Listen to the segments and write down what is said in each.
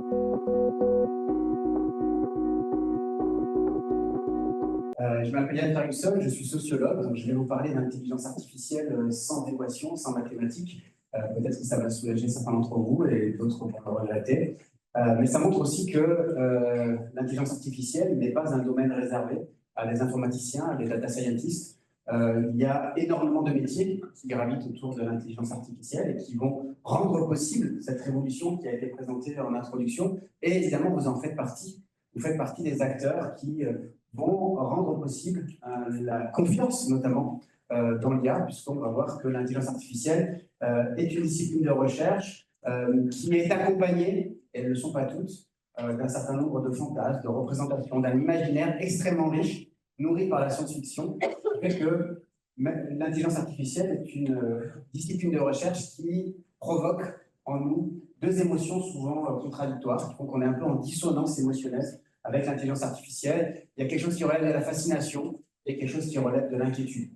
Je m'appelle Yann Ferguson, je suis sociologue, donc je vais vous parler d'intelligence artificielle sans équation, sans mathématiques. Peut-être que ça va soulager certains d'entre vous et d'autres vont le regretter. Mais ça montre aussi que l'intelligence artificielle n'est pas un domaine réservé à des informaticiens, à des data scientists. Il y a énormément de métiers qui gravitent autour de l'intelligence artificielle et qui vont rendre possible cette révolution qui a été présentée en introduction. Et évidemment, vous en faites partie. Vous faites partie des acteurs qui vont rendre possible la confiance, notamment, dans l'IA, puisqu'on va voir que l'intelligence artificielle est une discipline de recherche qui est accompagnée, et elles ne le sont pas toutes, d'un certain nombre de fantasmes, de représentations, d'un imaginaire extrêmement riche, nourri par la science-fiction, qui fait que l'intelligence artificielle est une discipline de recherche qui provoque en nous deux émotions souvent contradictoires, qui font qu'on est un peu en dissonance émotionnelle avec l'intelligence artificielle. Il y a quelque chose qui relève de la fascination et quelque chose qui relève de l'inquiétude.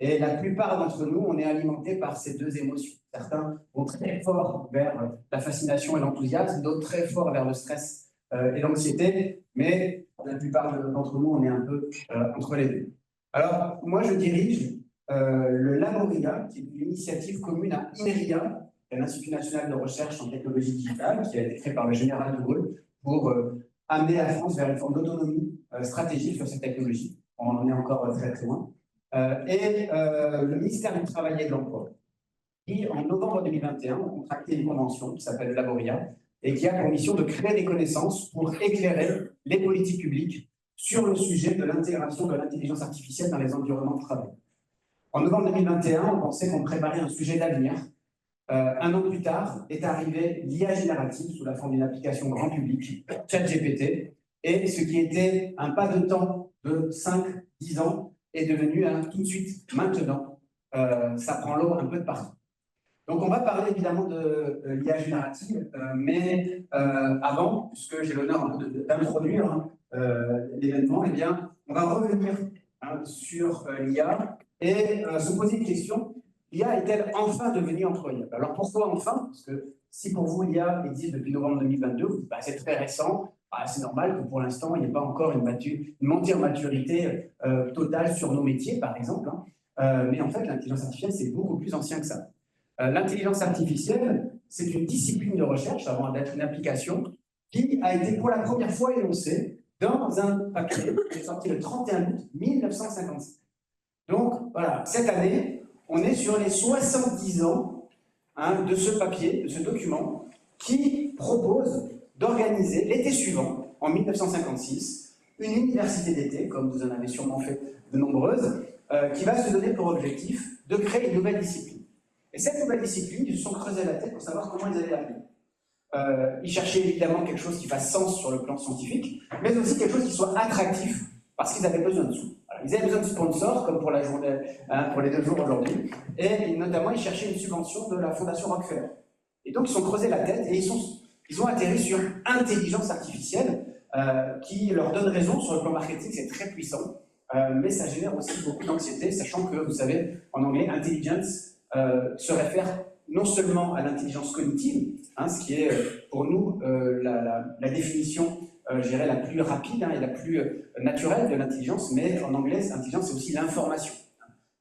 Et la plupart d'entre nous, on est alimenté par ces deux émotions. Certains vont très fort vers la fascination et l'enthousiasme, d'autres très fort vers le stress et l'anxiété, mais la plupart d'entre nous, on est un peu entre les deux. Alors, moi, je dirige le Laboria, qui est une initiative commune à INRIA, l'Institut national de recherche en technologie digitale, qui a été créé par le général de Gaulle pour amener la France vers une forme d'autonomie stratégique sur cette technologie. On en est encore très très loin. Le ministère du Travail et de l'Emploi, qui en novembre 2021 a contracté une convention qui s'appelle le Laboria et qui a pour mission de créer des connaissances pour éclairer les politiques publiques sur le sujet de l'intégration de l'intelligence artificielle dans les environnements de travail. En novembre 2021, on pensait qu'on préparait un sujet d'avenir. Un an plus tard est arrivé l'IA générative sous la forme d'une application grand public, ChatGPT, et ce qui était un pas de temps de 5-10 ans est devenu tout de suite, maintenant, ça prend l'eau un peu de partout. Donc on va parler évidemment de l'IA générative, mais avant, puisque j'ai l'honneur d'introduire l'événement, eh bien, on va revenir sur l'IA et se poser une question. L'IA est-elle enfin devenue employable? Alors pourquoi enfin? Parce que si pour vous l'IA existe depuis novembre 2022, bah, c'est très récent, c'est normal que pour l'instant il n'y ait pas encore une montée en maturité totale sur nos métiers, par exemple. Mais en fait, l'intelligence artificielle, c'est beaucoup plus ancien que ça. L'intelligence artificielle, c'est une discipline de recherche, avant d'être une application, qui a été pour la première fois énoncée dans un papier qui est sorti le 31 août 1957. Donc voilà, cette année, on est sur les 70 ans de ce papier, de ce document, qui propose d'organiser l'été suivant, en 1956, une université d'été, comme vous en avez sûrement fait de nombreuses, qui va se donner pour objectif de créer une nouvelle discipline. Et cette nouvelle discipline, ils se sont creusés la tête pour savoir comment ils allaient l'appeler. Ils cherchaient évidemment quelque chose qui fasse sens sur le plan scientifique, mais aussi quelque chose qui soit attractif, parce qu'ils avaient besoin de sous. Ils avaient besoin de sponsors, comme pour la journée, pour les 2 jours aujourd'hui, et notamment ils cherchaient une subvention de la Fondation Rockefeller. Et donc ils se sont creusés la tête et ils ont atterri sur intelligence artificielle, qui leur donne raison sur le plan marketing, c'est très puissant, mais ça génère aussi beaucoup d'anxiété, sachant que, vous savez, en anglais, intelligence se réfère non seulement à l'intelligence cognitive, ce qui est pour nous la définition, je dirais, la plus rapide et la plus naturelle de l'intelligence, mais en anglais, l'intelligence, c'est aussi l'information.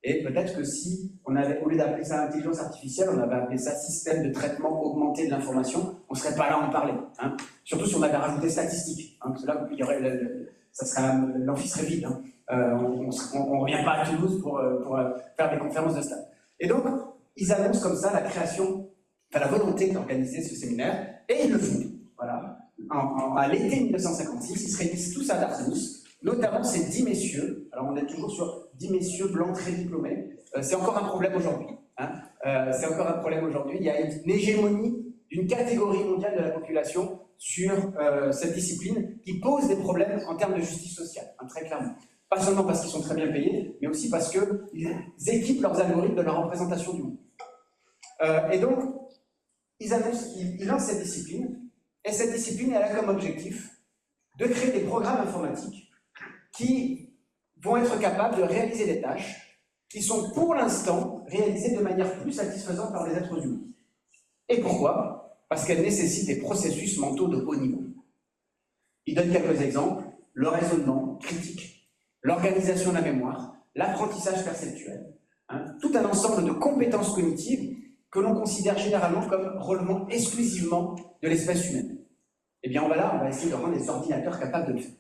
Et peut-être que si on avait, au lieu d'appeler ça intelligence artificielle, on avait appelé ça système de traitement augmenté de l'information, on ne serait pas là à en parler. Surtout si on avait rajouté statistique, parce que là, l'amphi serait vide. On ne revient pas à Toulouse pour faire des conférences de stade. Et donc, ils annoncent comme ça la création, la volonté d'organiser ce séminaire, et ils le font. Voilà. À l'été 1956, ils se réunissent tous à Dartmouth, notamment ces 10 messieurs. Alors, on est toujours sur 10 messieurs blancs très diplômés. C'est encore un problème aujourd'hui. C'est encore un problème aujourd'hui. Il y a une hégémonie d'une catégorie mondiale de la population sur cette discipline qui pose des problèmes en termes de justice sociale, très clairement. Pas seulement parce qu'ils sont très bien payés, mais aussi parce qu'ils équipent leurs algorithmes de la représentation du monde. Et donc, ils lancent cette discipline, et cette discipline, elle a comme objectif de créer des programmes informatiques qui vont être capables de réaliser des tâches qui sont pour l'instant réalisées de manière plus satisfaisante par les êtres humains. Et pourquoi? parce qu'elles nécessitent des processus mentaux de haut niveau. Il donne quelques exemples: le raisonnement critique, l'organisation de la mémoire, l'apprentissage perceptuel, tout un ensemble de compétences cognitives que l'on considère généralement comme relevant exclusivement de l'espèce humaine. Eh bien, on va essayer de rendre les ordinateurs capables de le faire.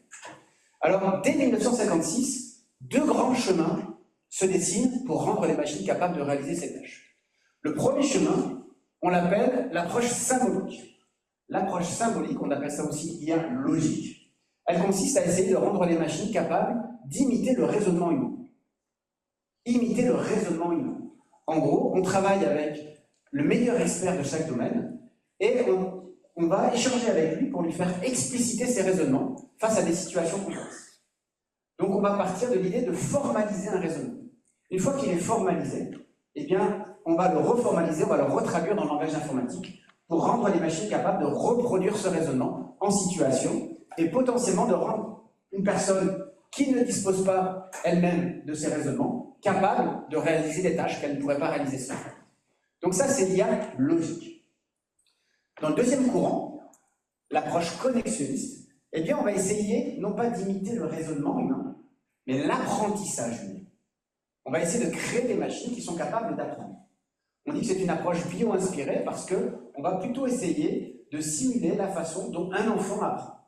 Alors, dès 1956, deux grands chemins se dessinent pour rendre les machines capables de réaliser ces tâches. Le premier chemin, on l'appelle l'approche symbolique. L'approche symbolique, on appelle ça aussi IA logique. Elle consiste à essayer de rendre les machines capables d'imiter le raisonnement humain. Imiter le raisonnement humain. En gros, on travaille avec le meilleur expert de chaque domaine et on va échanger avec lui pour lui faire expliciter ses raisonnements face à des situations complexes. Donc on va partir de l'idée de formaliser un raisonnement. Une fois qu'il est formalisé, eh bien, on va le reformaliser, on va le retraduire dans le langage informatique pour rendre les machines capables de reproduire ce raisonnement en situation et potentiellement de rendre une personne qui ne dispose pas elle-même de ces raisonnements capable de réaliser des tâches qu'elle ne pourrait pas réaliser seule. Donc ça, c'est l'IA logique. Dans le deuxième courant, l'approche connexionniste, eh bien, on va essayer non pas d'imiter le raisonnement humain, mais l'apprentissage humain. On va essayer de créer des machines qui sont capables d'apprendre. On dit que c'est une approche bio-inspirée parce qu'on va plutôt essayer de simuler la façon dont un enfant apprend.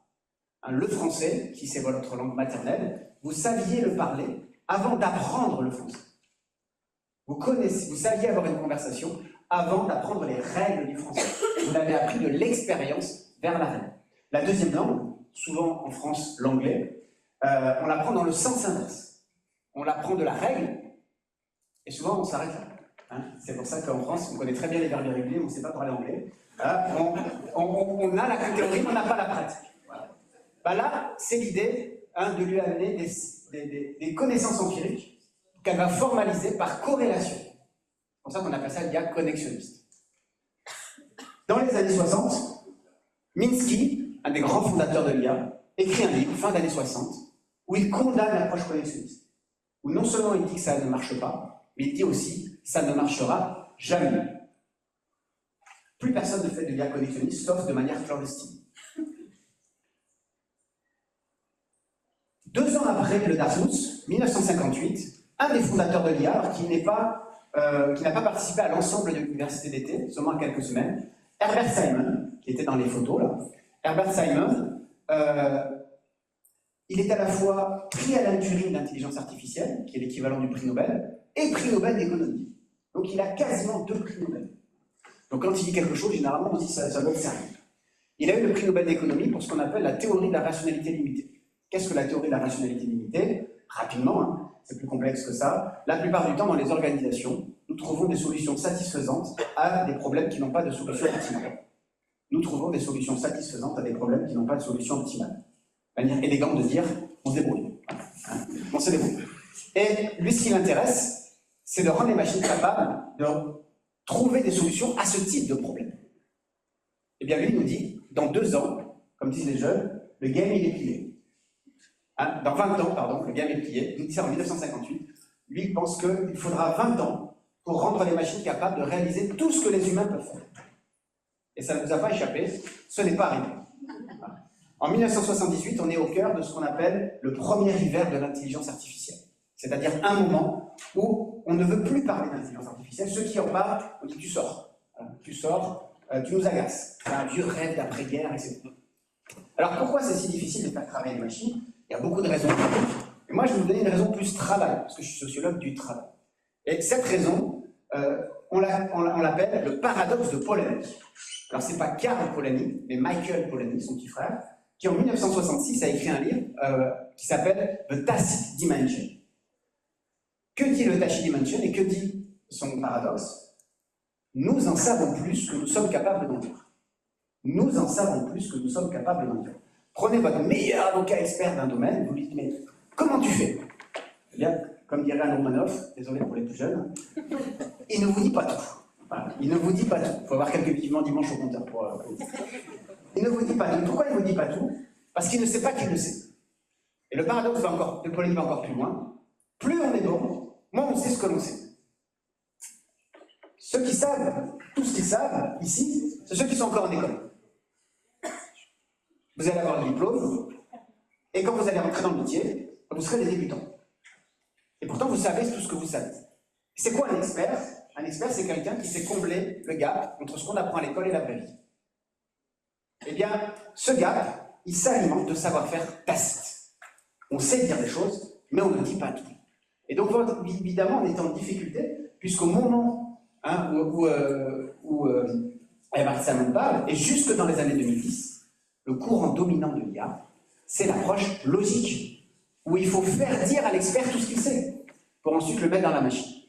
Le français, si c'est votre langue maternelle, vous saviez le parler avant d'apprendre le français. Vous saviez avoir une conversation avant d'apprendre les règles du français. Vous l'avez appris de l'expérience vers la règle. La deuxième langue, souvent en France l'anglais, on l'apprend dans le sens inverse. On l'apprend de la règle et souvent on s'arrête là. C'est pour ça qu'en France, on connaît très bien les verbes irréguliers, on ne sait pas parler anglais. On a la théorie, mais on n'a pas la pratique. Voilà. Là, c'est l'idée de lui amener des connaissances empiriques qu'elle va formaliser par corrélation. C'est pour ça qu'on appelle ça l'IA connexionniste. Dans les années 60, Minsky, un des grands fondateurs de l'IA, écrit un livre, fin d'année 60, où il condamne l'approche connexionniste. Où non seulement il dit que ça ne marche pas, mais il dit aussi que ça ne marchera jamais. Plus personne ne fait de l'IA connexionniste, sauf de manière clandestine. 2 ans après le Dartmouth, 1958, un des fondateurs de l'IA, qui n'a pas participé à l'ensemble de l'université d'été, seulement à quelques semaines, Herbert Simon, qui était dans les photos là, Herbert Simon, il est à la fois prix Alan Turing d'intelligence artificielle, qui est l'équivalent du prix Nobel, et prix Nobel d'économie. Donc il a quasiment 2 prix Nobel. Donc quand il dit quelque chose, généralement on se dit ça doit être sérieux. Il a eu le prix Nobel d'économie pour ce qu'on appelle la théorie de la rationalité limitée. Qu'est-ce que la théorie de la rationalité limitée? Rapidement, c'est plus complexe que ça. La plupart du temps, dans les organisations, nous trouvons des solutions satisfaisantes à des problèmes qui n'ont pas de solution optimale. Nous trouvons des solutions satisfaisantes à des problèmes qui n'ont pas de solution optimale. Manière élégante de dire, on se débrouille. On se débrouille. Et lui, ce qui l'intéresse, c'est de rendre les machines capables de trouver des solutions à ce type de problème. Et bien lui, il nous dit, dans 2 ans, comme disent les jeunes, le game, il est plié. Dans 20 ans, pardon, le game est plié. Il nous dit ça en 1958. Lui, il pense qu'il faudra 20 ans pour rendre les machines capables de réaliser tout ce que les humains peuvent faire. Et ça ne nous a pas échappé, ce n'est pas arrivé. En 1978, on est au cœur de ce qu'on appelle le premier hiver de l'intelligence artificielle. C'est-à-dire un moment où on ne veut plus parler d'intelligence artificielle. Ceux qui en parlent, on dit tu sors. Tu sors, tu nous agaces. C'est un vieux rêve d'après-guerre, etc. Alors pourquoi c'est si difficile de faire travailler les machines? Il y a beaucoup de raisons. Et moi, je vais vous donner une raison plus travail, parce que je suis sociologue du travail. Et cette raison, on l'appelle le paradoxe de Polanyi. Alors, ce n'est pas Karl Polanyi, mais Michael Polanyi, son petit frère, qui en 1966 a écrit un livre qui s'appelle The Tacit Dimension. Que dit le Tacit Dimension et que dit son paradoxe? Nous en savons plus que nous sommes capables d'en dire. Nous en savons plus que nous sommes capables d'en dire. Prenez votre meilleur avocat expert d'un domaine, vous lui dites, mais comment tu fais? Eh bien, comme dirait Anne Romanoff, désolé pour les plus jeunes, il ne vous dit pas tout. Voilà, il ne vous dit pas tout. Il faut avoir quelques vivements dimanche au compteur pour... Il ne vous dit pas tout. Pourquoi il ne vous dit pas tout? Parce qu'il ne sait pas qu'il le sait. Et le paradoxe de Polanyi va encore plus loin. Plus on est bon, moins on sait ce que l'on sait. ceux qui savent, tout ce qu'ils savent, ici, c'est ceux qui sont encore en école. Vous allez avoir le diplôme, et quand vous allez rentrer dans le métier, vous serez des débutants. Et pourtant, vous savez tout ce que vous savez. C'est quoi un expert? Un expert, c'est quelqu'un qui sait combler le gap entre ce qu'on apprend à l'école et la vraie vie. Eh bien, ce gap, il s'alimente de savoir-faire tacite. On sait dire des choses, mais on ne dit pas tout. Et donc, évidemment, on est en difficulté, puisqu'au moment où Martin Salmon parle, et jusque dans les années 2010, le courant dominant de l'IA, c'est l'approche logique, où il faut faire dire à l'expert tout ce qu'il sait, pour ensuite le mettre dans la machine.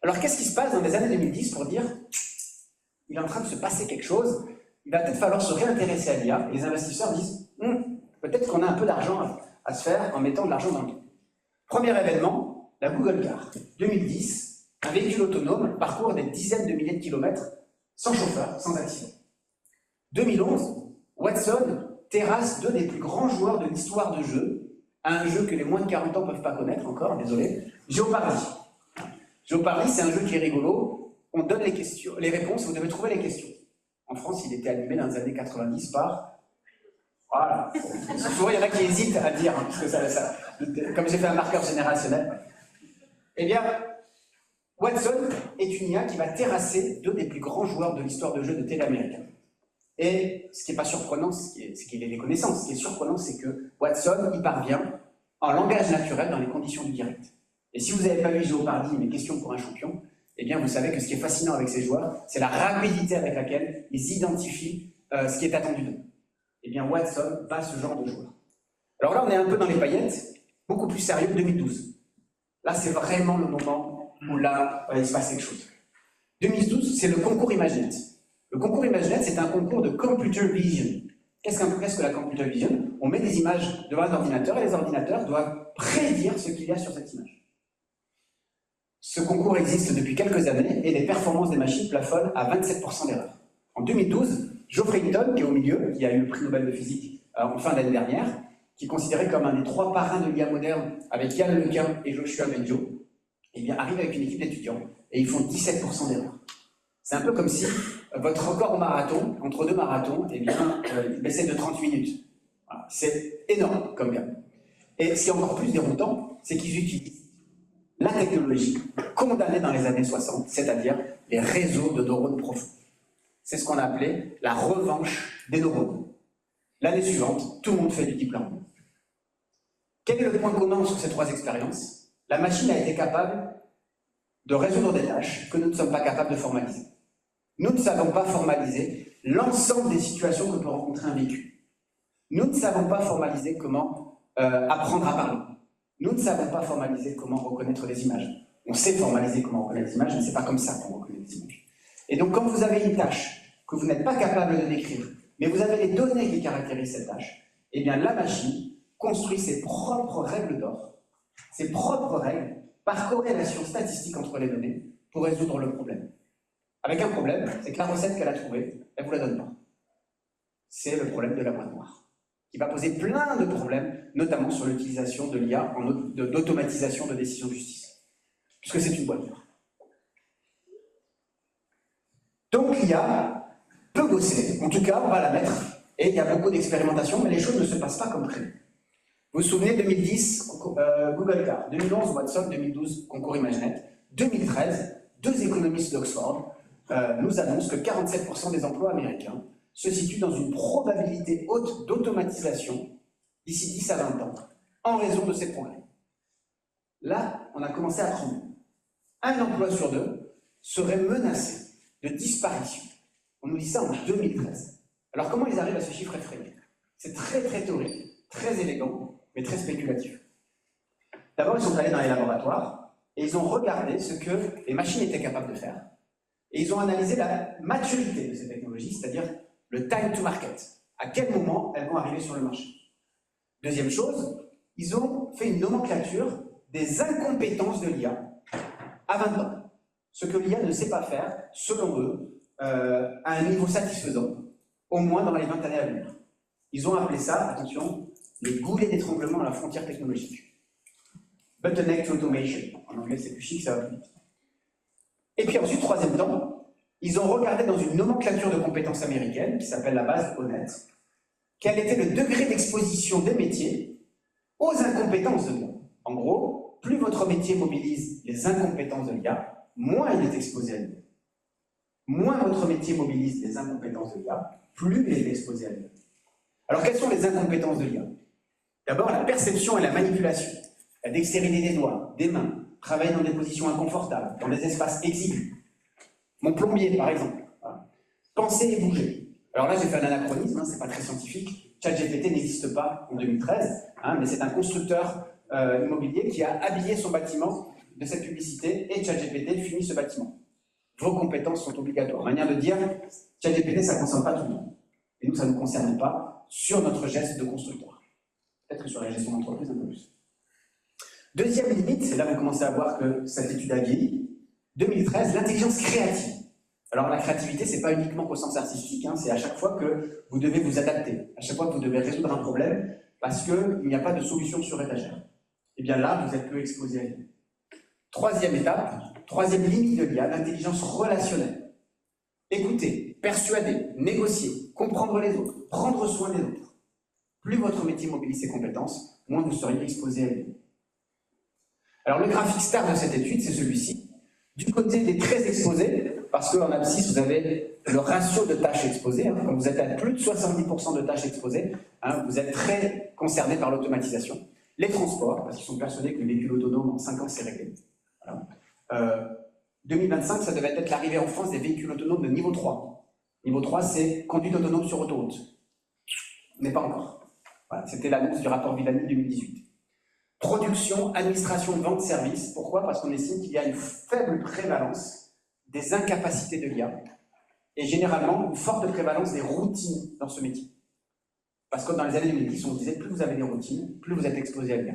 Alors, qu'est-ce qui se passe dans les années 2010 pour dire il est en train de se passer quelque chose, il va peut-être falloir se réintéresser à l'IA, et les investisseurs disent peut-être qu'on a un peu d'argent à se faire en mettant de l'argent dans le dos. Premier événement, la Google Car. 2010, un véhicule autonome parcourt des dizaines de milliers de kilomètres sans chauffeur, sans accident. 2011, Watson terrasse deux des plus grands joueurs de l'histoire de jeu, à un jeu que les moins de 40 ans ne peuvent pas connaître encore, désolé, Jeopardy. Jeopardy, c'est un jeu qui est rigolo, on donne les réponses, vous devez trouver les questions. En France, il était animé dans les années 90 par... Voilà. Souvent, il y en a qui hésitent à dire, hein, parce que comme j'ai fait un marqueur générationnel. Eh bien, Watson est une IA qui va terrasser deux des plus grands joueurs de l'histoire de jeu de télé américain. Et ce qui n'est pas surprenant, c'est qu'il ait les connaissances. Ce qui est surprenant, c'est que Watson y parvient en langage naturel dans les conditions du direct. Et si vous n'avez pas vu Jeopardy, mes questions pour un champion, eh bien vous savez que ce qui est fascinant avec ces joueurs, c'est la rapidité avec laquelle ils identifient ce qui est attendu d'eux. Eh bien Watson bat ce genre de joueur. Alors là, on est un peu dans les paillettes, beaucoup plus sérieux que 2012. Là, c'est vraiment le moment où là, il se passe quelque chose. 2012, c'est le concours ImageNet. Le concours ImageNet, c'est un concours de computer vision. Qu'est-ce que la computer vision? On met des images devant un ordinateur et les ordinateurs doivent prédire ce qu'il y a sur cette image. Ce concours existe depuis quelques années et les performances des machines plafonnent à 27% d'erreur. En 2012, Geoffrey Hinton, qui est au milieu, qui a eu le prix Nobel de physique en fin d'année dernière, qui est considéré comme un des 3 parrains de l'IA moderne avec Yann Lequin et Joshua Bengio, eh bien, arrive avec une équipe d'étudiants et ils font 17% d'erreur. C'est un peu comme si votre record au marathon, entre 2 marathons, eh bien, il baissait de 30 minutes. Voilà. C'est énorme comme gamme. Et ce qui est encore plus déroutant, c'est qu'ils utilisent la technologie condamnée dans les années 60, c'est-à-dire les réseaux de neurones profonds. C'est ce qu'on a appelé la revanche des neurones. L'année suivante, tout le monde fait du deep learning. Quel est le point commun sur ces 3 expériences? La machine a été capable de résoudre des tâches que nous ne sommes pas capables de formaliser. Nous ne savons pas formaliser l'ensemble des situations que peut rencontrer un véhicule. Nous ne savons pas formaliser comment apprendre à parler. Nous ne savons pas formaliser comment reconnaître des images. On sait formaliser comment reconnaître des images, mais ce n'est pas comme ça qu'on reconnaît des images. Et donc, quand vous avez une tâche que vous n'êtes pas capable de décrire, mais vous avez les données qui caractérisent cette tâche, eh bien, la machine construit ses propres règles d'or, ses propres règles par corrélation statistique entre les données pour résoudre le problème. Avec un problème, c'est que la recette qu'elle a trouvée, elle ne vous la donne pas. C'est le problème de la boîte noire, qui va poser plein de problèmes, notamment sur l'utilisation de l'IA, d'automatisation de décisions de justice, puisque c'est une boîte noire. Donc l'IA peut bosser, en tout cas on va la mettre, et il y a beaucoup d'expérimentation, mais les choses ne se passent pas comme prévu. Vous vous souvenez, 2010, Google Car, 2011, Watson, 2012, concours ImageNet, 2013, 2 économistes d'Oxford nous annoncent que 47% des emplois américains se situent dans une probabilité haute d'automatisation d'ici 10 à 20 ans, en raison de ces progrès. Là, on a commencé à trembler. Un emploi sur 2 serait menacé de disparition. On nous dit ça en 2013. Alors comment ils arrivent à ce chiffre effrayant? C'est très théorique, très élégant, mais très spéculatif. D'abord, ils sont allés dans les laboratoires et ils ont regardé ce que les machines étaient capables de faire. Et ils ont analysé la maturité de ces technologies, c'est-à-dire le time to market. À quel moment elles vont arriver sur le marché? Deuxième chose, ils ont fait une nomenclature des incompétences de l'IA à 20 ans. Ce que l'IA ne sait pas faire, selon eux, à un niveau satisfaisant, au moins dans les 20 années à venir. Ils ont appelé ça, attention, les goulets d'étranglement à la frontière technologique. Bottleneck to automation. En anglais, c'est plus chic, ça va plus vite. Et puis ensuite, troisième temps, ils ont regardé dans une nomenclature de compétences américaine, qui s'appelle la base honnête, quel était le degré d'exposition des métiers aux incompétences de l'IA. En gros, plus votre métier mobilise les incompétences de l'IA, moins il est exposé à l'IA. Moins votre métier mobilise les incompétences de l'IA, plus il est exposé à l'IA. Alors, quelles sont les incompétences de l'IA? D'abord, la perception et la manipulation, la dextérité des doigts, des mains, travailler dans des positions inconfortables, dans des espaces exigus. Mon plombier, par exemple. Voilà. Penser et bouger. Alors là, j'ai fait un anachronisme, c'est pas très scientifique. ChatGPT n'existe pas en 2013, mais c'est un constructeur immobilier qui a habillé son bâtiment de cette publicité et ChatGPT finit ce bâtiment. Vos compétences sont obligatoires. Manière de dire, ChatGPT, ça ne concerne pas tout le monde. Et nous, ça ne nous concerne pas sur notre geste de constructeur. Peut-être que sur la gestion d'entreprise, un peu plus. Deuxième limite, c'est là que vous commencez à voir que cette étude a vieilli. 2013, l'intelligence créative. Alors la créativité, c'est pas uniquement au sens artistique, c'est à chaque fois que vous devez vous adapter, à chaque fois que vous devez résoudre un problème, parce qu'il n'y a pas de solution sur étagère. Et bien là, vous êtes peu exposé à l'IA. Troisième étape, troisième limite de l'IA, l'intelligence relationnelle. Écouter, persuader, négocier, comprendre les autres, prendre soin des autres. Plus votre métier mobilise ses compétences, moins vous seriez exposé à l'IA. Alors le graphique star de cette étude, c'est celui-ci. Du côté des très exposés, parce qu'en abscisse, vous avez le ratio de tâches exposées. Quand vous êtes à plus de 70% de tâches exposées, vous êtes très concerné par l'automatisation. Les transports, parce qu'ils sont persuadés que le véhicule autonome, en 5 ans, c'est réglé. Voilà. 2025, ça devait être l'arrivée en France des véhicules autonomes de niveau 3. Niveau 3, c'est conduite autonome sur autoroute. On n'est pas encore. Voilà. C'était l'annonce du rapport Villani 2018. Production, administration, vente, service. Pourquoi? Parce qu'on estime qu'il y a une faible prévalence des incapacités de l'IA et généralement une forte prévalence des routines dans ce métier. Parce que dans les années 2010, on disait plus vous avez des routines, plus vous êtes exposé à l'IA.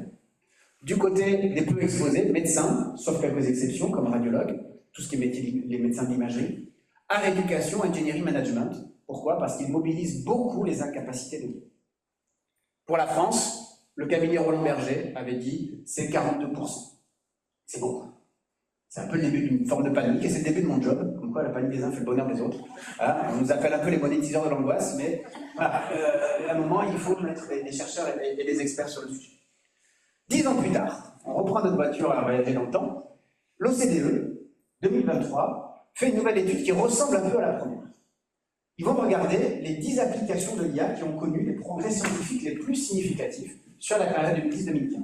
Du côté des peu exposés, médecins, sauf quelques exceptions comme radiologues, tout ce qui est métier, les médecins d'imagerie, art éducation, ingénierie, management. Pourquoi? Parce qu'ils mobilisent beaucoup les incapacités de l'IA. Pour la France, le cabinet Roland Berger avait dit c'est 42%. C'est beaucoup. C'est un peu le début d'une forme de panique, et c'est le début de mon job, comme quoi la panique des uns fait le bonheur des autres. On nous appelle un peu les monétiseurs de l'angoisse, mais voilà, à un moment, il faut mettre des chercheurs et des experts sur le sujet. 10 ans plus tard, on reprend notre voiture à voyager dans le temps, l'OCDE, 2023, fait une nouvelle étude qui ressemble un peu à la première. Ils vont regarder les 10 applications de l'IA qui ont connu les progrès scientifiques les plus significatifs sur la période 2010-2015.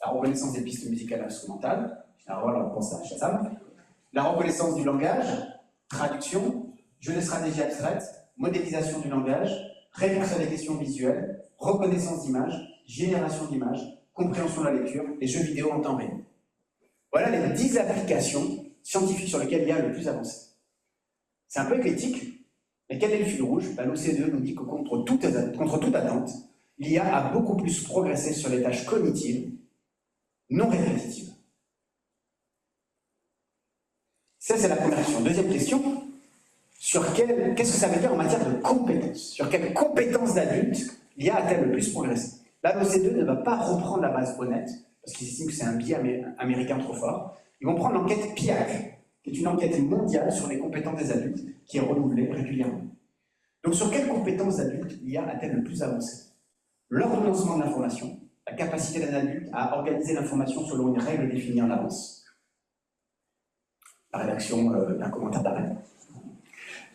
La reconnaissance des pistes musicales instrumentales, on pense à Shazam, la reconnaissance du langage, traduction, jeu de stratégie abstraite, modélisation du langage, réponse à des questions visuelles, reconnaissance d'images, génération d'images, compréhension de la lecture et jeux vidéo en temps réel. Voilà les 10 applications scientifiques sur lesquelles l'IA est le plus avancé. C'est un peu éclectique, mais quel est le fil rouge? L'OCDE nous dit que contre toute attente, l'IA a beaucoup plus progressé sur les tâches cognitives, non répétitives. Ça, c'est la première question. Deuxième question, qu'est-ce que ça veut dire en matière de compétences? Sur quelles compétences d'adulte l'IA a-t-elle le plus progressé? Là, l'OCDE ne va pas reprendre la base honnête, parce qu'ils estiment que c'est un biais américain trop fort. Ils vont prendre l'enquête PIAC, qui est une enquête mondiale sur les compétences des adultes, qui est renouvelée régulièrement. Donc, sur quelles compétences d'adultes l'IA a-t-elle le plus avancé? L'ordonnancement de l'information, la capacité d'un adulte à organiser l'information selon une règle définie en avance, la rédaction d'un commentaire d'arrêt.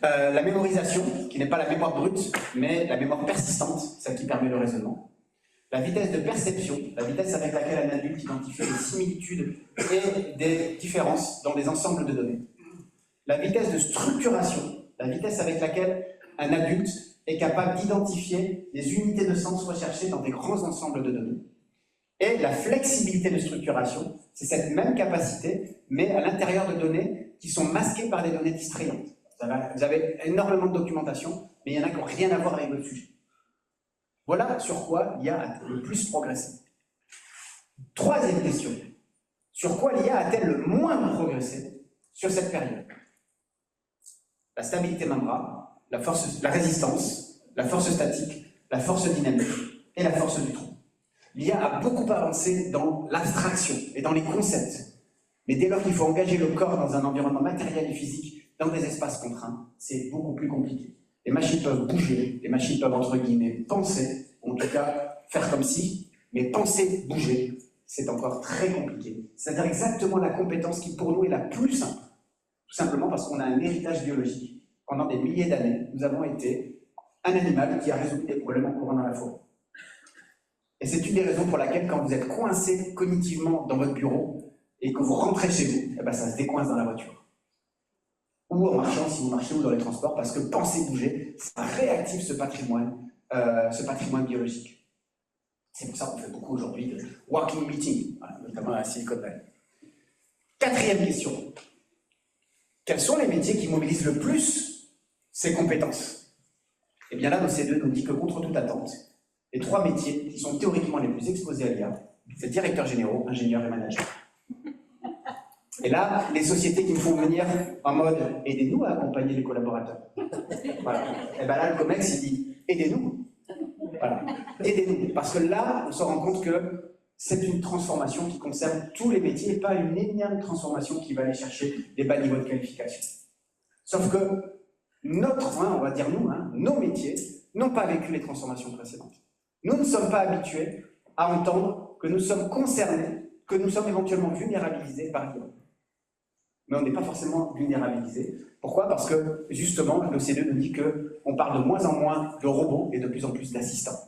La mémorisation, qui n'est pas la mémoire brute, mais la mémoire persistante, celle qui permet le raisonnement. La vitesse de perception, la vitesse avec laquelle un adulte identifie des similitudes et des différences dans des ensembles de données. La vitesse de structuration, la vitesse avec laquelle un adulte est capable d'identifier des unités de sens recherchées dans des grands ensembles de données. Et la flexibilité de structuration, c'est cette même capacité, mais à l'intérieur de données qui sont masquées par des données distrayantes. Vous avez énormément de documentation, mais il y en a qui n'ont rien à voir avec le sujet. Voilà sur quoi l'IA a le plus progressé. Troisième question. Sur quoi l'IA a-t-elle le moins progressé sur cette période? La stabilité membrane, la résistance, la force statique, la force dynamique et la force du trou. L'IA a beaucoup avancé dans l'abstraction et dans les concepts, Mais dès lors qu'il faut engager le corps dans un environnement matériel et physique, dans des espaces contraints, c'est beaucoup plus compliqué. Les machines peuvent bouger, les machines peuvent, entre guillemets, penser, ou en tout cas faire comme si, mais penser, bouger, c'est encore très compliqué. C'est-à-dire exactement la compétence qui, pour nous, est la plus simple. Tout simplement parce qu'on a un héritage biologique. Pendant des milliers d'années, nous avons été un animal qui a résolu des problèmes en courant dans la forêt. Et c'est une des raisons pour laquelle, quand vous êtes coincé cognitivement dans votre bureau et que vous rentrez chez vous, eh ben ça se décoince dans la voiture. Ou en marchant, si vous marchez, ou dans les transports, parce que penser, bouger, ça réactive ce patrimoine biologique. C'est pour ça qu'on fait beaucoup aujourd'hui de walking meeting, notamment à Silicon Valley. Quatrième question. Quels sont les métiers qui mobilisent le plus ces compétences? Eh bien là, l'OCDE nous dit que contre toute attente, les 3 métiers qui sont théoriquement les plus exposés à l'IA, c'est directeur généraux, ingénieur et manager. Et là, les sociétés qui nous font venir en mode « aidez-nous à accompagner les collaborateurs ». Voilà. Et bien là, le COMEX, il dit « aidez-nous ». Voilà. Aidez-nous. Parce que là, on se rend compte que c'est une transformation qui concerne tous les métiers, et pas une énième transformation qui va aller chercher des bas niveaux de qualification. Sauf que on va dire nous, nos métiers, n'ont pas vécu les transformations précédentes. Nous ne sommes pas habitués à entendre que nous sommes concernés, que nous sommes éventuellement vulnérabilisés par l'IA. Mais on n'est pas forcément vulnérabilisés. Pourquoi? Parce que, justement, l'OCDE nous dit qu'on parle de moins en moins de robots et de plus en plus d'assistants.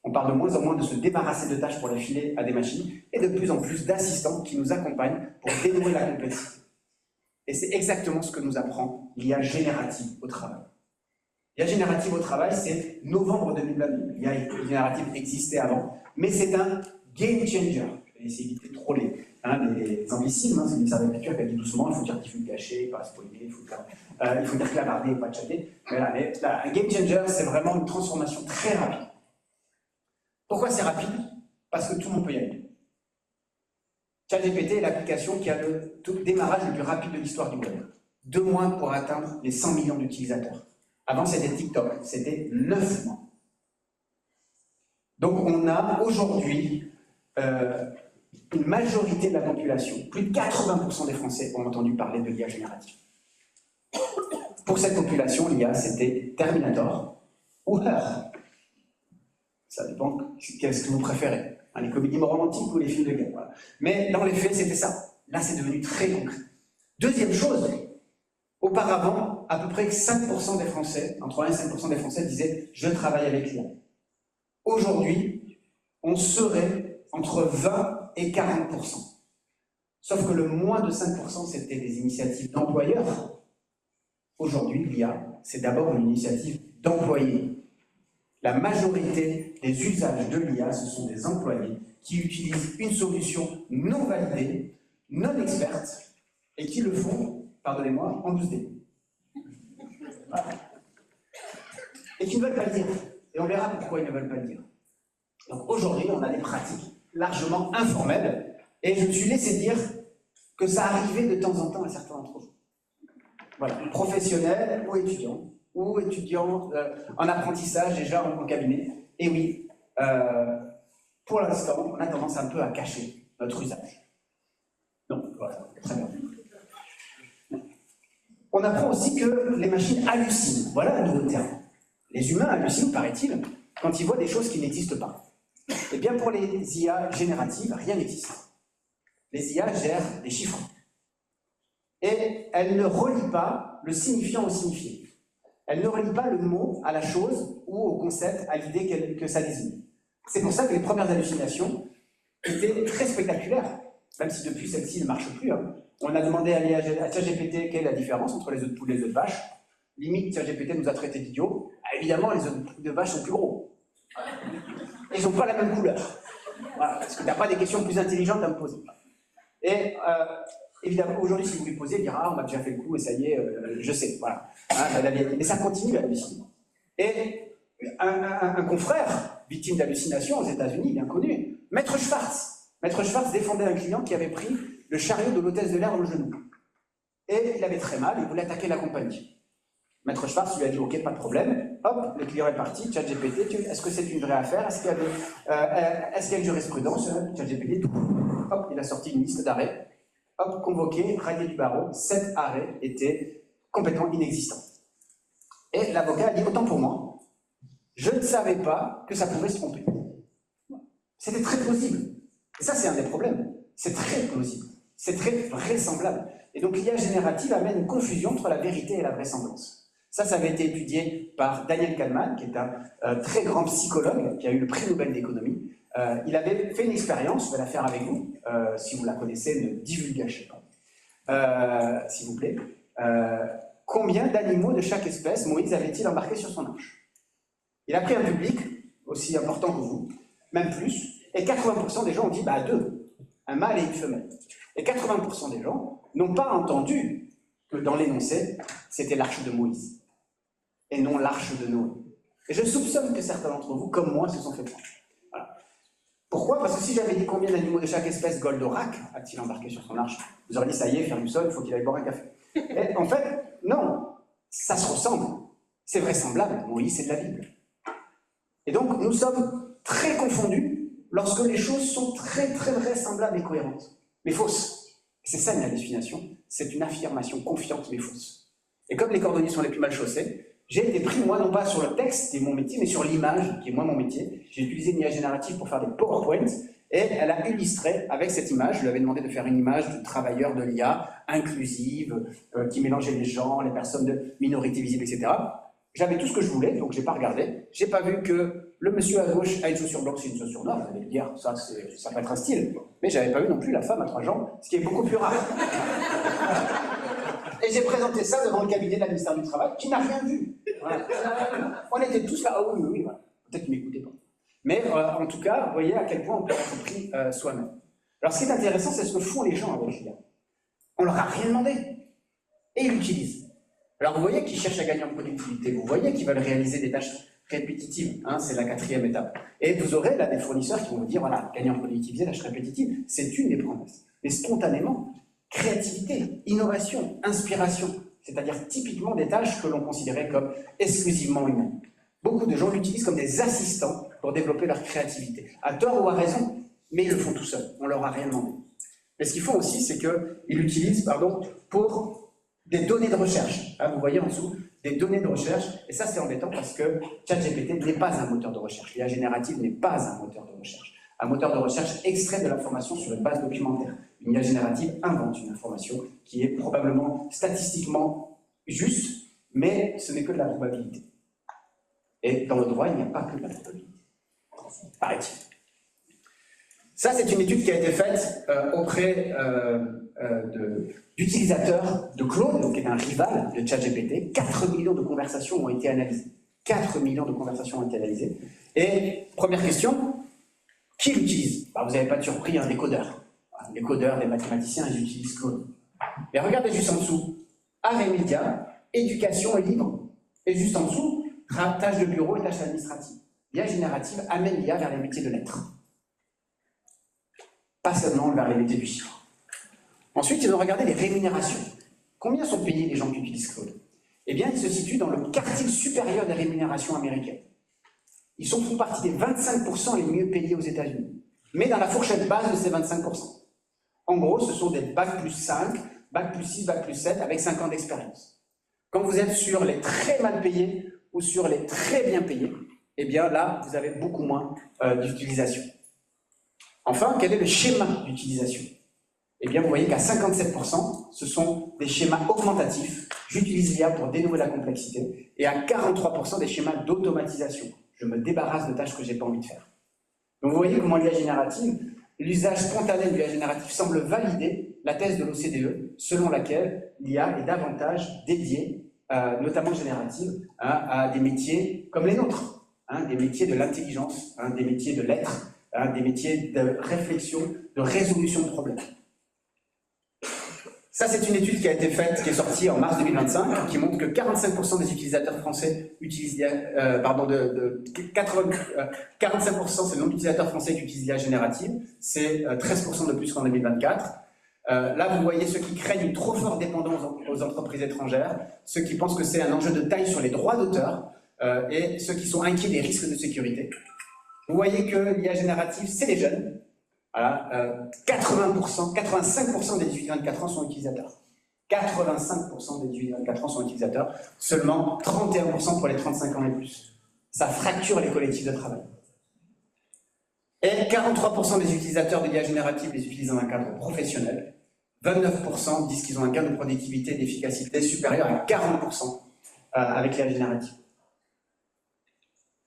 On parle de moins en moins de se débarrasser de tâches pour les filer à des machines et de plus en plus d'assistants qui nous accompagnent pour dénouer la complexité. Et c'est exactement ce que nous apprend l'IA générative au travail. L'IA générative au travail, c'est novembre 2022. L'IA générative existait avant, mais c'est un game changer. Je vais essayer d'éviter trop les anglicismes, c'est une servitude qui a dit doucement, il faut dire qu'il faut gâcher, pas spoiler, il faut dire clavarder, pas chatter. Mais là, un game changer, c'est vraiment une transformation très rapide. Pourquoi c'est rapide? Parce que tout le monde peut y aller. ChatGPT est l'application qui a le démarrage le plus rapide de l'histoire du web. 2 mois pour atteindre les 100 millions d'utilisateurs. Avant, c'était TikTok, c'était 9 mois. Donc, on a aujourd'hui une majorité de la population, plus de 80% des Français ont entendu parler de l'IA générative. Pour cette population, l'IA, c'était Terminator ou Her. Ça dépend qu'est-ce que vous préférez. Les comédies romantiques ou les films de guerre. Voilà. Mais dans les faits, c'était ça. Là, c'est devenu très concret. Deuxième chose, auparavant, à peu près 5% des Français, entre 1 et 5% des Français disaient « je travaille avec l'IA ». Aujourd'hui, on serait entre 20 et 40%. Sauf que le moins de 5%, c'était des initiatives d'employeurs. Aujourd'hui, l'IA, c'est d'abord une initiative d'employés. La majorité des usages de l'IA, ce sont des employés qui utilisent une solution non validée, non experte, et qui le font, pardonnez-moi, en 12D. Voilà. Et qui ne veulent pas le dire. Et on verra pourquoi ils ne veulent pas le dire. Donc aujourd'hui, on a des pratiques largement informelles, et je me suis laissé dire que ça arrivait de temps en temps à certains d'entre vous. Voilà, professionnels ou étudiants en apprentissage déjà en cabinet. Et oui, pour l'instant, on a tendance un peu à cacher notre usage. Donc, voilà, très bien. On apprend aussi que les machines hallucinent. Voilà un nouveau terme. Les humains hallucinent, paraît-il, quand ils voient des choses qui n'existent pas. Eh bien, pour les IA génératives, rien n'existe. Les IA gèrent des chiffres. Et elles ne relient pas le signifiant au signifié. Elle ne relie pas le mot à la chose ou au concept, à l'idée que ça désigne. C'est pour ça que les premières hallucinations étaient très spectaculaires, même si depuis celle-ci ne marche plus. On a demandé à ChatGPT quelle est la différence entre les œufs de poule et les œufs de vache. Limite, ChatGPT nous a traités d'idiots. Évidemment, les œufs de vache sont plus gros. Ils n'ont pas la même couleur. Voilà, parce que tu n'as pas des questions plus intelligentes à me poser. Et évidemment, aujourd'hui, si vous lui posez, il dira ah, on m'a déjà fait le coup et ça y est, je sais. Voilà. Mais ça continue à halluciner. Et un confrère, victime d'hallucination aux États-Unis, bien connu, Maître Schwartz. Maître Schwartz défendait un client qui avait pris le chariot de l'hôtesse de l'air dans le genou. Et il avait très mal, il voulait attaquer la compagnie. Maître Schwartz lui a dit ok, pas de problème. Hop, le client est parti. ChatGPT, est-ce que c'est une vraie affaire? Est-ce qu'il y a une jurisprudence? ChatGPT, hop, il a sorti une liste d'arrêts. hop, convoqué, radié du barreau, cet arrêt était complètement inexistant. Et l'avocat a dit, autant pour moi, je ne savais pas que ça pouvait se tromper. C'était très plausible. Et ça, c'est un des problèmes. C'est très plausible. C'est très vraisemblable. Et donc, l'IA générative amène une confusion entre la vérité et la vraisemblance. Ça avait été étudié par Daniel Kahneman, qui est un très grand psychologue, qui a eu le prix Nobel d'économie. Il avait fait une expérience, je vais la faire avec vous, si vous la connaissez, ne divulgâchez pas, s'il vous plaît. Combien d'animaux de chaque espèce Moïse avait-il embarqué sur son arche? Il a pris un public aussi important que vous, même plus, et 80% des gens ont dit, bah 2, un mâle et une femelle. Et 80% des gens n'ont pas entendu que dans l'énoncé, c'était l'arche de Moïse, et non l'arche de Noé. Et je soupçonne que certains d'entre vous, comme moi, se sont fait prendre. Voilà. Pourquoi? Parce que si j'avais dit combien d'animaux de chaque espèce Goldorak a-t-il embarqué sur son arche, vous auriez dit, ça y est, Ferguson, il faut qu'il aille boire un café. Et en fait, non, ça se ressemble, c'est vraisemblable, Moïse, c'est de la Bible. Et donc, nous sommes très confondus lorsque les choses sont très, très vraisemblables et cohérentes, mais fausses. C'est ça une hallucination, c'est une affirmation confiante mais fausse. Et comme les cordonniers sont les plus mal chaussés, j'ai été pris, moi, non pas sur le texte, qui est mon métier, mais sur l'image, qui est moi mon métier. J'ai utilisé une IA générative pour faire des PowerPoints, et elle a illustré avec cette image. Je lui avais demandé de faire une image de travailleur de l'IA, inclusive, qui mélangeait les gens, les personnes de minorité visible, etc. J'avais tout ce que je voulais, donc je n'ai pas regardé. Je n'ai pas vu que le monsieur à gauche a une chaussure blanche et une chaussure noire. Vous allez me dire, ça peut être un style. Mais je n'avais pas vu non plus la femme à 3 jambes, ce qui est beaucoup plus rare. Et j'ai présenté ça devant le cabinet de la ministère du Travail, qui n'a rien vu. Voilà. On était tous là, ah oui, voilà. Peut-être qu'ils ne m'écoutaient pas. Mais en tout cas, vous voyez à quel point on peut être pris soi-même. Alors ce qui est intéressant, c'est ce que font les gens avec l'IA. On leur a rien demandé. Et ils l'utilisent. Alors vous voyez qu'ils cherchent à gagner en productivité, vous voyez qu'ils veulent réaliser des tâches répétitives, hein, c'est la 4e étape. Et vous aurez là des fournisseurs qui vont vous dire, voilà, gagner en productivité, tâches répétitives, c'est une des promesses. Mais spontanément, créativité, innovation, inspiration, c'est-à-dire typiquement des tâches que l'on considérait comme exclusivement humaines. Beaucoup de gens l'utilisent comme des assistants pour développer leur créativité. À tort ou à raison, mais ils le font tout seuls, on leur a rien demandé. Mais ce qu'ils font aussi, c'est qu'ils l'utilisent pour des données de recherche. Hein, vous voyez en dessous, des données de recherche, et ça c'est embêtant parce que ChatGPT n'est pas un moteur de recherche. L'IA générative n'est pas un moteur de recherche. Un moteur de recherche extrait de l'information sur une base documentaire. Une IA générative invente une information qui est probablement statistiquement juste, mais ce n'est que de la probabilité. Et dans le droit, il n'y a pas que de la probabilité. Paraît-il. Ça, c'est une étude qui a été faite auprès d'utilisateurs de Claude, donc qui est un rival de ChatGPT. 4 millions de conversations ont été analysées. 4 millions de conversations ont été analysées. Et première question, qui l'utilise? Vous n'avez pas de surpris, des codeurs. Les codeurs, les mathématiciens, ils utilisent Claude. Mais regardez juste en dessous, art et médias, éducation et livres. Et juste en dessous, tâches de bureau et tâches administratives. L'IA générative amène l'IA vers les métiers de lettres. Pas seulement vers les métiers du chiffre. Ensuite, ils ont regardé les rémunérations. Combien sont payés les gens qui utilisent Claude? Eh bien, ils se situent dans le quartile supérieur des rémunérations américaines. Ils font partie des 25% les mieux payés aux États-Unis, mais dans la fourchette basse de ces 25%. En gros, ce sont des bac plus 5, bac plus 6, bac plus 7, avec 5 ans d'expérience. Quand vous êtes sur les très mal payés ou sur les très bien payés, eh bien là, vous avez beaucoup moins d'utilisation. Enfin, quel est le schéma d'utilisation? Eh bien, vous voyez qu'à 57%, ce sont des schémas augmentatifs. J'utilise l'IA pour dénouer la complexité. Et à 43%, des schémas d'automatisation. Je me débarrasse de tâches que je n'ai pas envie de faire. Donc, vous voyez comment l'IA générative, l'usage spontané de l'IA générative semble valider la thèse de l'OCDE, selon laquelle l'IA est davantage dédiée, notamment générative, à des métiers comme les nôtres, des métiers de l'intelligence, des métiers de l'être, des métiers de réflexion, de résolution de problèmes. Ça, c'est une étude qui a été faite, qui est sortie en mars 2025, qui montre que 45% des utilisateurs français utilisent l'IA, 45% c'est le nombre d'utilisateurs français qui utilisent l'IA générative, c'est 13% de plus qu'en 2024. Là, vous voyez ceux qui craignent une trop forte dépendance aux entreprises étrangères, ceux qui pensent que c'est un enjeu de taille sur les droits d'auteur, et ceux qui sont inquiets des risques de sécurité. Vous voyez que l'IA générative, c'est les jeunes. Voilà, 80%, 85% des 18-24 ans sont utilisateurs. 85% des 18-24 ans sont utilisateurs, seulement 31% pour les 35 ans et plus. Ça fracture les collectifs de travail. Et 43% des utilisateurs de l'IA générative les utilisent dans un cadre professionnel. 29% disent qu'ils ont un gain de productivité et d'efficacité supérieur à 40% avec l'IA générative.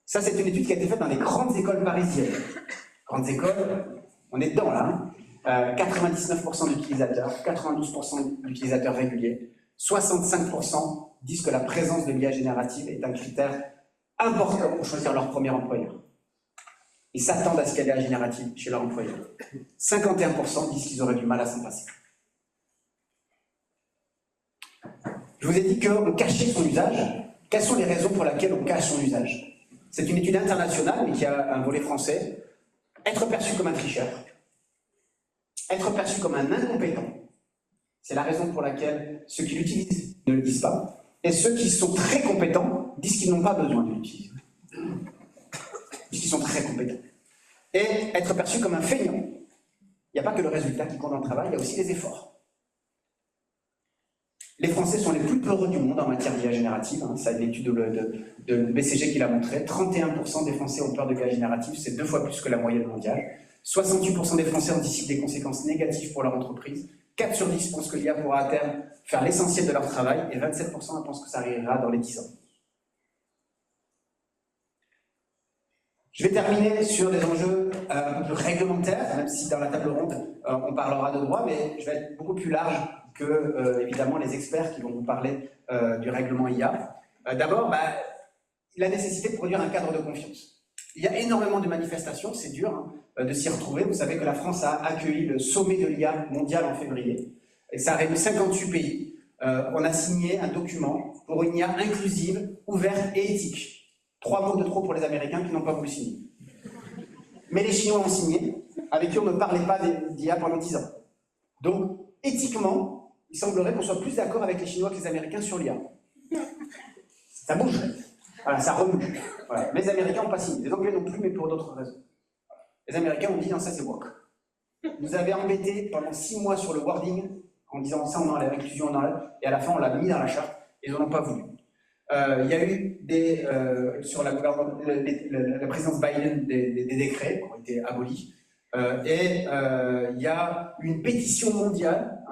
Ça, c'est une étude qui a été faite dans les grandes écoles parisiennes. Grandes écoles, on est dedans là. 99% d'utilisateurs, 92% d'utilisateurs réguliers, 65% disent que la présence de l'IA générative est un critère important pour choisir leur premier employeur. Ils s'attendent à ce qu'il y ait l'IA générative chez leur employeur. 51% disent qu'ils auraient du mal à s'en passer. Je vous ai dit qu'on cachait son usage. Quelles sont les raisons pour lesquelles on cache son usage? C'est une étude internationale, mais qui a un volet français. Être perçu comme un tricheur. Être perçu comme un incompétent. C'est la raison pour laquelle ceux qui l'utilisent ne le disent pas. Et ceux qui sont très compétents disent qu'ils n'ont pas besoin de l'utiliser. Puisqu'ils sont très compétents. Et être perçu comme un feignant. Il n'y a pas que le résultat qui compte dans le travail, il y a aussi les efforts. Les Français sont les plus peureux du monde en matière d'IA générative. C'est une étude de BCG qui l'a montré. 31% des Français ont peur de l'IA générative, c'est 2 fois plus que la moyenne mondiale. 68% des Français anticipent des conséquences négatives pour leur entreprise. 4 sur 10 pensent que l'IA pourra à terme faire l'essentiel de leur travail et 27% pensent que ça arrivera dans les 10 ans. Je vais terminer sur des enjeux un peu plus réglementaires, même si dans la table ronde, on parlera de droit, mais je vais être beaucoup plus large que, évidemment, les experts qui vont vous parler du règlement IA. D'abord, la nécessité de produire un cadre de confiance. Il y a énormément de manifestations, c'est dur de s'y retrouver. Vous savez que la France a accueilli le sommet de l'IA mondial en février, et ça a réuni 58 pays. On a signé un document pour une IA inclusive, ouverte et éthique. 3 mots de trop pour les Américains qui n'ont pas voulu signer. Mais les Chinois ont signé, avec qui on ne parlait pas d'IA pendant 10 ans. Donc, éthiquement, il semblerait qu'on soit plus d'accord avec les Chinois que les Américains sur l'IA. Ça bouge, voilà, ça remue. Voilà. Les Américains n'ont pas signé, les Anglais non plus, mais pour d'autres raisons. Les Américains ont dit non, ça c'est woke. Nous avez embêté pendant 6 mois sur le wording, en disant ça on enlève, l'inclusion on enlève, et à la fin on l'a mis dans la charte, et ils n'en ont pas voulu. Il y a eu sur la présidence Biden des décrets qui ont été abolis. Il y a une pétition mondiale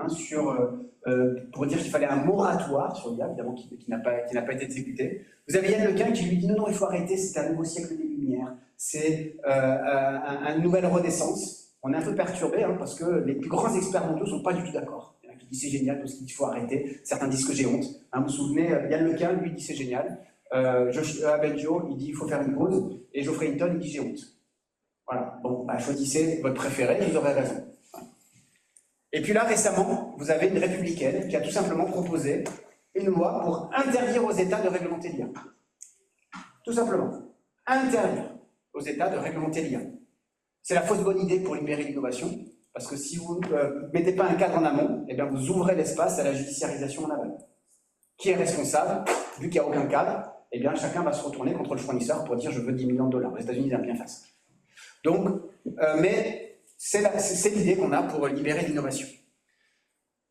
pour dire qu'il fallait un moratoire sur l'IA, évidemment, qui n'a pas été exécuté. Vous avez Yann Lequin qui lui dit non, il faut arrêter, c'est un nouveau siècle des Lumières, c'est une nouvelle renaissance. On est un peu perturbé parce que les plus grands experts mondiaux ne sont pas du tout d'accord. Il dit c'est génial, parce qu'il faut arrêter. Certains disent que j'ai honte. Vous vous souvenez, Yann Lequin, lui, dit c'est génial. Benjo, il dit il faut faire une pause. Et Geoffrey Hinton, il dit j'ai honte. Voilà. Bon, choisissez votre préféré, vous aurez raison. Et puis là, récemment, vous avez une républicaine qui a tout simplement proposé une loi pour interdire aux États de réglementer l'IA. Tout simplement. Interdire aux États de réglementer l'IA. C'est la fausse bonne idée pour libérer l'innovation. Parce que si vous ne mettez pas un cadre en amont, eh bien vous ouvrez l'espace à la judiciarisation en aval. Qui est responsable? Vu qu'il n'y a aucun cadre, eh bien chacun va se retourner contre le fournisseur pour dire je veux 10 millions de dollars. Les États-Unis ils aiment bien faire ça. Donc, mais c'est l'idée qu'on a pour libérer l'innovation.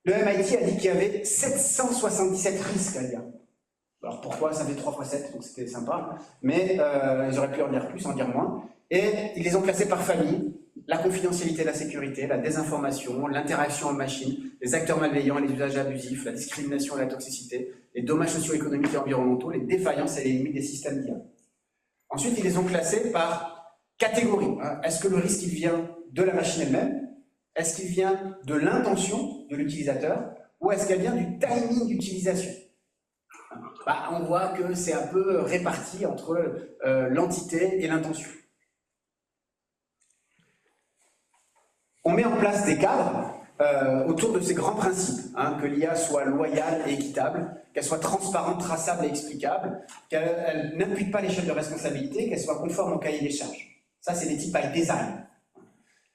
Le MIT a dit qu'il y avait 777 risques à l'IA. Alors pourquoi? Ça fait 3 fois 7, donc c'était sympa. Mais ils auraient pu en dire plus, en dire moins. Et ils les ont classés par famille. La confidentialité et la sécurité, la désinformation, l'interaction en machine, les acteurs malveillants et les usages abusifs, la discrimination et la toxicité, les dommages socio-économiques et environnementaux, les défaillances et les limites des systèmes d'IA. Ensuite, ils les ont classés par catégorie. Est-ce que le risque il vient de la machine elle-même? Est-ce qu'il vient de l'intention de l'utilisateur? Ou est-ce qu'elle vient du timing d'utilisation? On voit que c'est un peu réparti entre l'entité et l'intention. On met en place des cadres autour de ces grands principes, que l'IA soit loyale et équitable, qu'elle soit transparente, traçable et explicable, qu'elle n'impute pas l'échelle de responsabilité, qu'elle soit conforme au cahier des charges. Ça, c'est l'éthique by design.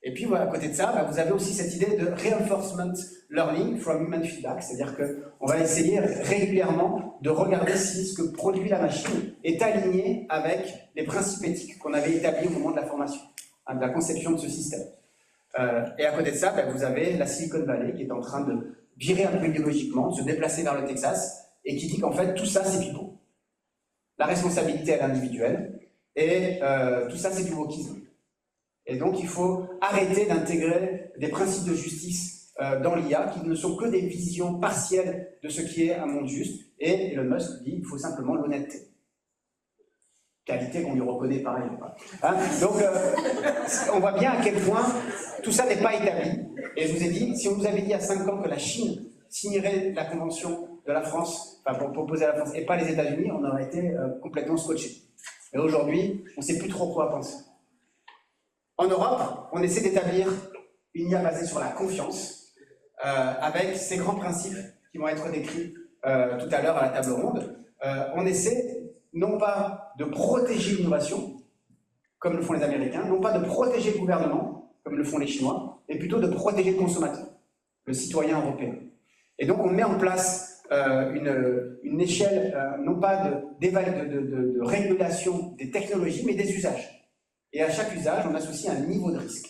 Et puis, à côté de ça, vous avez aussi cette idée de reinforcement learning from human feedback, c'est-à-dire qu'on va essayer régulièrement de regarder si ce que produit la machine est aligné avec les principes éthiques qu'on avait établis au moment de la formation, de la conception de ce système. Et à côté de ça, vous avez la Silicon Valley qui est en train de virer un peu idéologiquement, de se déplacer vers le Texas, et qui dit qu'en fait, tout ça, c'est pipeau. La responsabilité est individuelle, et tout ça, c'est du wokisme. Et donc, il faut arrêter d'intégrer des principes de justice dans l'IA qui ne sont que des visions partielles de ce qui est un monde juste. Et Elon Musk dit qu'il faut simplement l'honnêteté. Qualité qu'on lui reconnaît par ailleurs. Hein, donc, on voit bien à quel point tout ça n'est pas établi. Et je vous ai dit, si on nous avait dit il y a 5 ans que la Chine signerait la convention de la France, enfin pour proposer à la France, et pas les États-Unis, on aurait été complètement scotché. Et aujourd'hui, on ne sait plus trop quoi penser. En Europe, on essaie d'établir une IA basée sur la confiance, avec ces grands principes qui vont être décrits tout à l'heure à la table ronde. On essaie non pas de protéger l'innovation, comme le font les Américains, non pas de protéger le gouvernement, comme le font les Chinois, mais plutôt de protéger le consommateur, le citoyen européen. Et donc on met en place une échelle, non pas de régulation des technologies, mais des usages. Et à chaque usage, on associe un niveau de risque.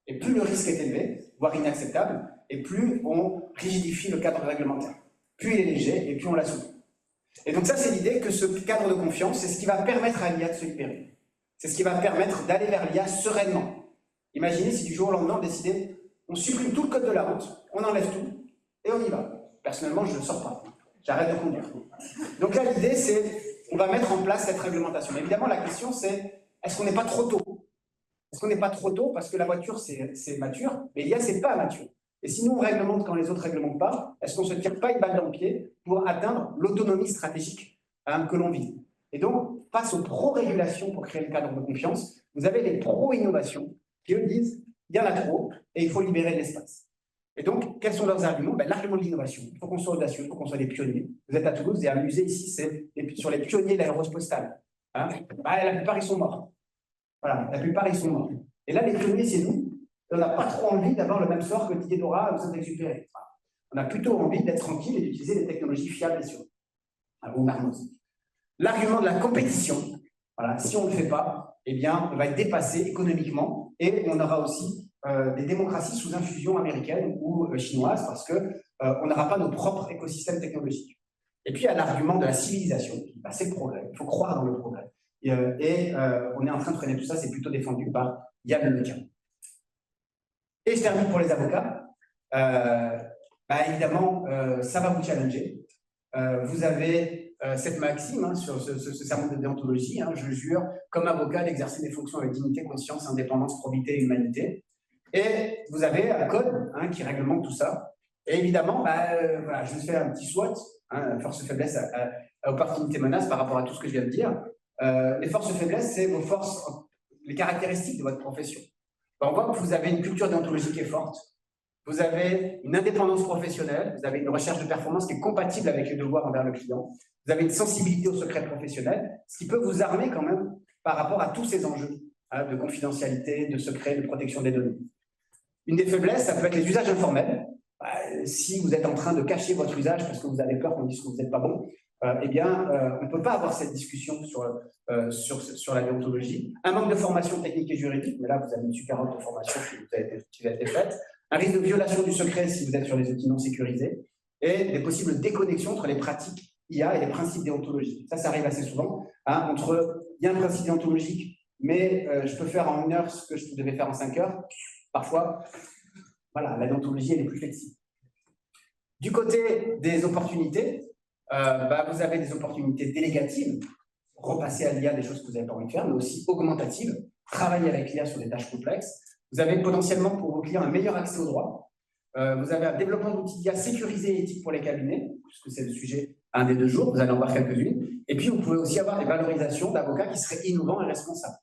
Et plus le risque est élevé, voire inacceptable, et plus on rigidifie le cadre réglementaire. Plus il est léger, et plus on l'assouplit. Et donc ça, c'est l'idée que ce cadre de confiance, c'est ce qui va permettre à l'IA de se libérer. C'est ce qui va permettre d'aller vers l'IA sereinement. Imaginez si du jour au lendemain, on décidait, on supprime tout le code de la route, on enlève tout, et on y va. Personnellement, je ne sors pas. J'arrête de conduire. Donc là, l'idée, c'est, on va mettre en place cette réglementation. Évidemment, la question, c'est, est-ce qu'on n'est pas trop tôt? Est-ce qu'on n'est pas trop tôt parce que la voiture, c'est mature, mais l'IA, c'est pas mature. Et si nous, on réglemente quand les autres ne réglementent pas, est-ce qu'on ne se tire pas une balle dans le pied pour atteindre l'autonomie stratégique que l'on vise? Et donc, face aux pro-régulations pour créer le cadre de confiance, vous avez les pro-innovations qui, eux, disent il y en a trop et il faut libérer de l'espace. Et donc, quels sont leurs arguments? L'argument de l'innovation. Il faut qu'on soit audacieux, il faut qu'on soit des pionniers. Vous êtes à Toulouse, il y a un musée ici, c'est sur les pionniers de l'aéropostale. Hein, la plupart, ils sont morts. Voilà, la plupart, ils sont morts. Et là, les pionniers, c'est nous. On n'a pas trop envie d'avoir le même sort que Didier Dora ou Saint-Exupéry. On a plutôt envie d'être tranquille et d'utiliser des technologies fiables et sûres. L'argument de la compétition, voilà, si on ne le fait pas, eh bien, on va être dépassé économiquement et on aura aussi des démocraties sous infusion américaine ou chinoise parce qu'on n'aura pas nos propres écosystèmes technologiques. Et puis, il y a l'argument de la civilisation. C'est le progrès. Il faut croire dans le progrès. Et on est en train de freiner tout ça. C'est plutôt défendu par Yann Lequin. Et je termine pour les avocats. Évidemment, ça va vous challenger. Vous avez cette maxime sur ce serment de déontologie. Je jure, comme avocat, d'exercer des fonctions avec dignité, conscience, indépendance, probité et humanité. Et vous avez un code qui réglemente tout ça. Et évidemment, voilà, je vous fais un petit SWOT, force faiblesse, opportunité, menace par rapport à tout ce que je viens de dire. Les forces faiblesses, c'est vos forces, les caractéristiques de votre profession. On voit que vous avez une culture déontologique qui est forte, vous avez une indépendance professionnelle, vous avez une recherche de performance qui est compatible avec les devoirs envers le client, vous avez une sensibilité au secret professionnel, ce qui peut vous armer quand même par rapport à tous ces enjeux de confidentialité, de secret, de protection des données. Une des faiblesses, ça peut être les usages informels. Si vous êtes en train de cacher votre usage parce que vous avez peur qu'on dise que vous n'êtes pas bon, eh bien, on ne peut pas avoir cette discussion sur la déontologie. Un manque de formation technique et juridique, mais là, vous avez une super offre de formation qui a été faite. Un risque de violation du secret si vous êtes sur les outils non sécurisés. Et des possibles déconnexions entre les pratiques IA et les principes déontologiques. Ça arrive assez souvent. Il y a un principe déontologique, mais je peux faire en 1 heure ce que je devais faire en 5 heures. Parfois, voilà, la déontologie, elle est plus flexible. Du côté des opportunités, vous avez des opportunités délégatives, repasser à l'IA des choses que vous n'avez pas envie de faire, mais aussi augmentatives, travailler avec l'IA sur des tâches complexes. Vous avez potentiellement pour vos clients un meilleur accès au droit. Vous avez un développement d'outils d'IA sécurisés et éthiques pour les cabinets, puisque c'est le sujet un des 2 jours, vous allez en voir quelques-unes. Et puis, vous pouvez aussi avoir des valorisations d'avocats qui seraient innovants et responsables,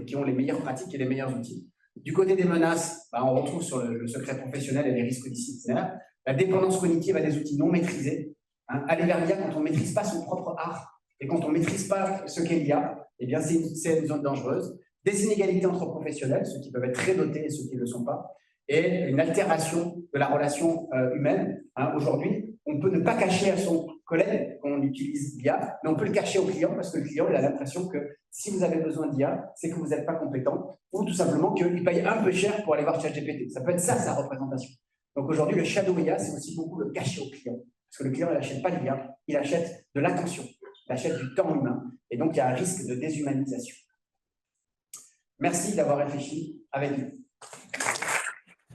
qui ont les meilleures pratiques et les meilleurs outils. Du côté des menaces, on retrouve sur le secret professionnel et les risques disciplinaires, la dépendance cognitive à des outils non maîtrisés. Aller vers l'IA quand on ne maîtrise pas son propre art et quand on ne maîtrise pas ce qu'est l'IA, eh bien c'est une zone dangereuse. Des inégalités entre professionnels, ceux qui peuvent être très dotés et ceux qui ne le sont pas, et une altération de la relation humaine. Aujourd'hui, on peut ne pas cacher à son collègue qu'on utilise l'IA, mais on peut le cacher au client parce que le client il a l'impression que si vous avez besoin d'IA, c'est que vous n'êtes pas compétent ou tout simplement qu'il paye un peu cher pour aller voir ChatGPT. Ça peut être ça, sa représentation. Donc aujourd'hui, le shadow IA, c'est aussi beaucoup le cacher au client. Parce que le client, il n'achète pas de l'IA, il achète de l'attention, il achète du temps humain. Et donc, il y a un risque de déshumanisation. Merci d'avoir réfléchi avec nous.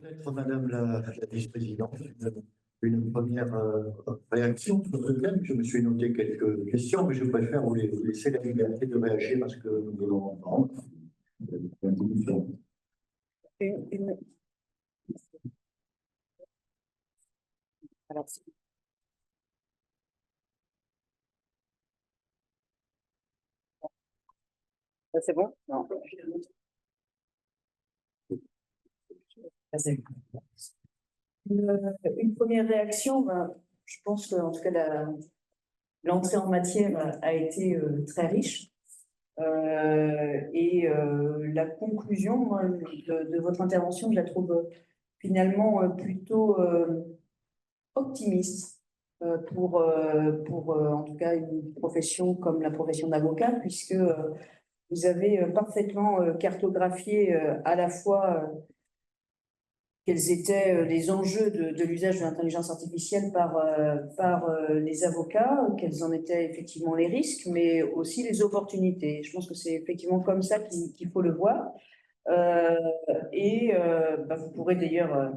Peut-être, Madame la vice-présidente, une première réaction sur ce thème. Je me suis noté quelques questions, mais je préfère vous laisser la liberté de réagir à ce que nous voulons entendre. Alors, c'est bon? Non. Une première réaction, ben, je pense qu'en tout cas, l'entrée en matière a été très riche. La conclusion moi, de votre intervention, je la trouve finalement plutôt optimiste pour en tout cas une profession comme la profession d'avocat, puisque vous avez parfaitement cartographié à la fois quels étaient les enjeux de l'usage de l'intelligence artificielle par les avocats, quels en étaient effectivement les risques, mais aussi les opportunités. Je pense que c'est effectivement comme ça qu'il faut le voir. Vous pourrez d'ailleurs,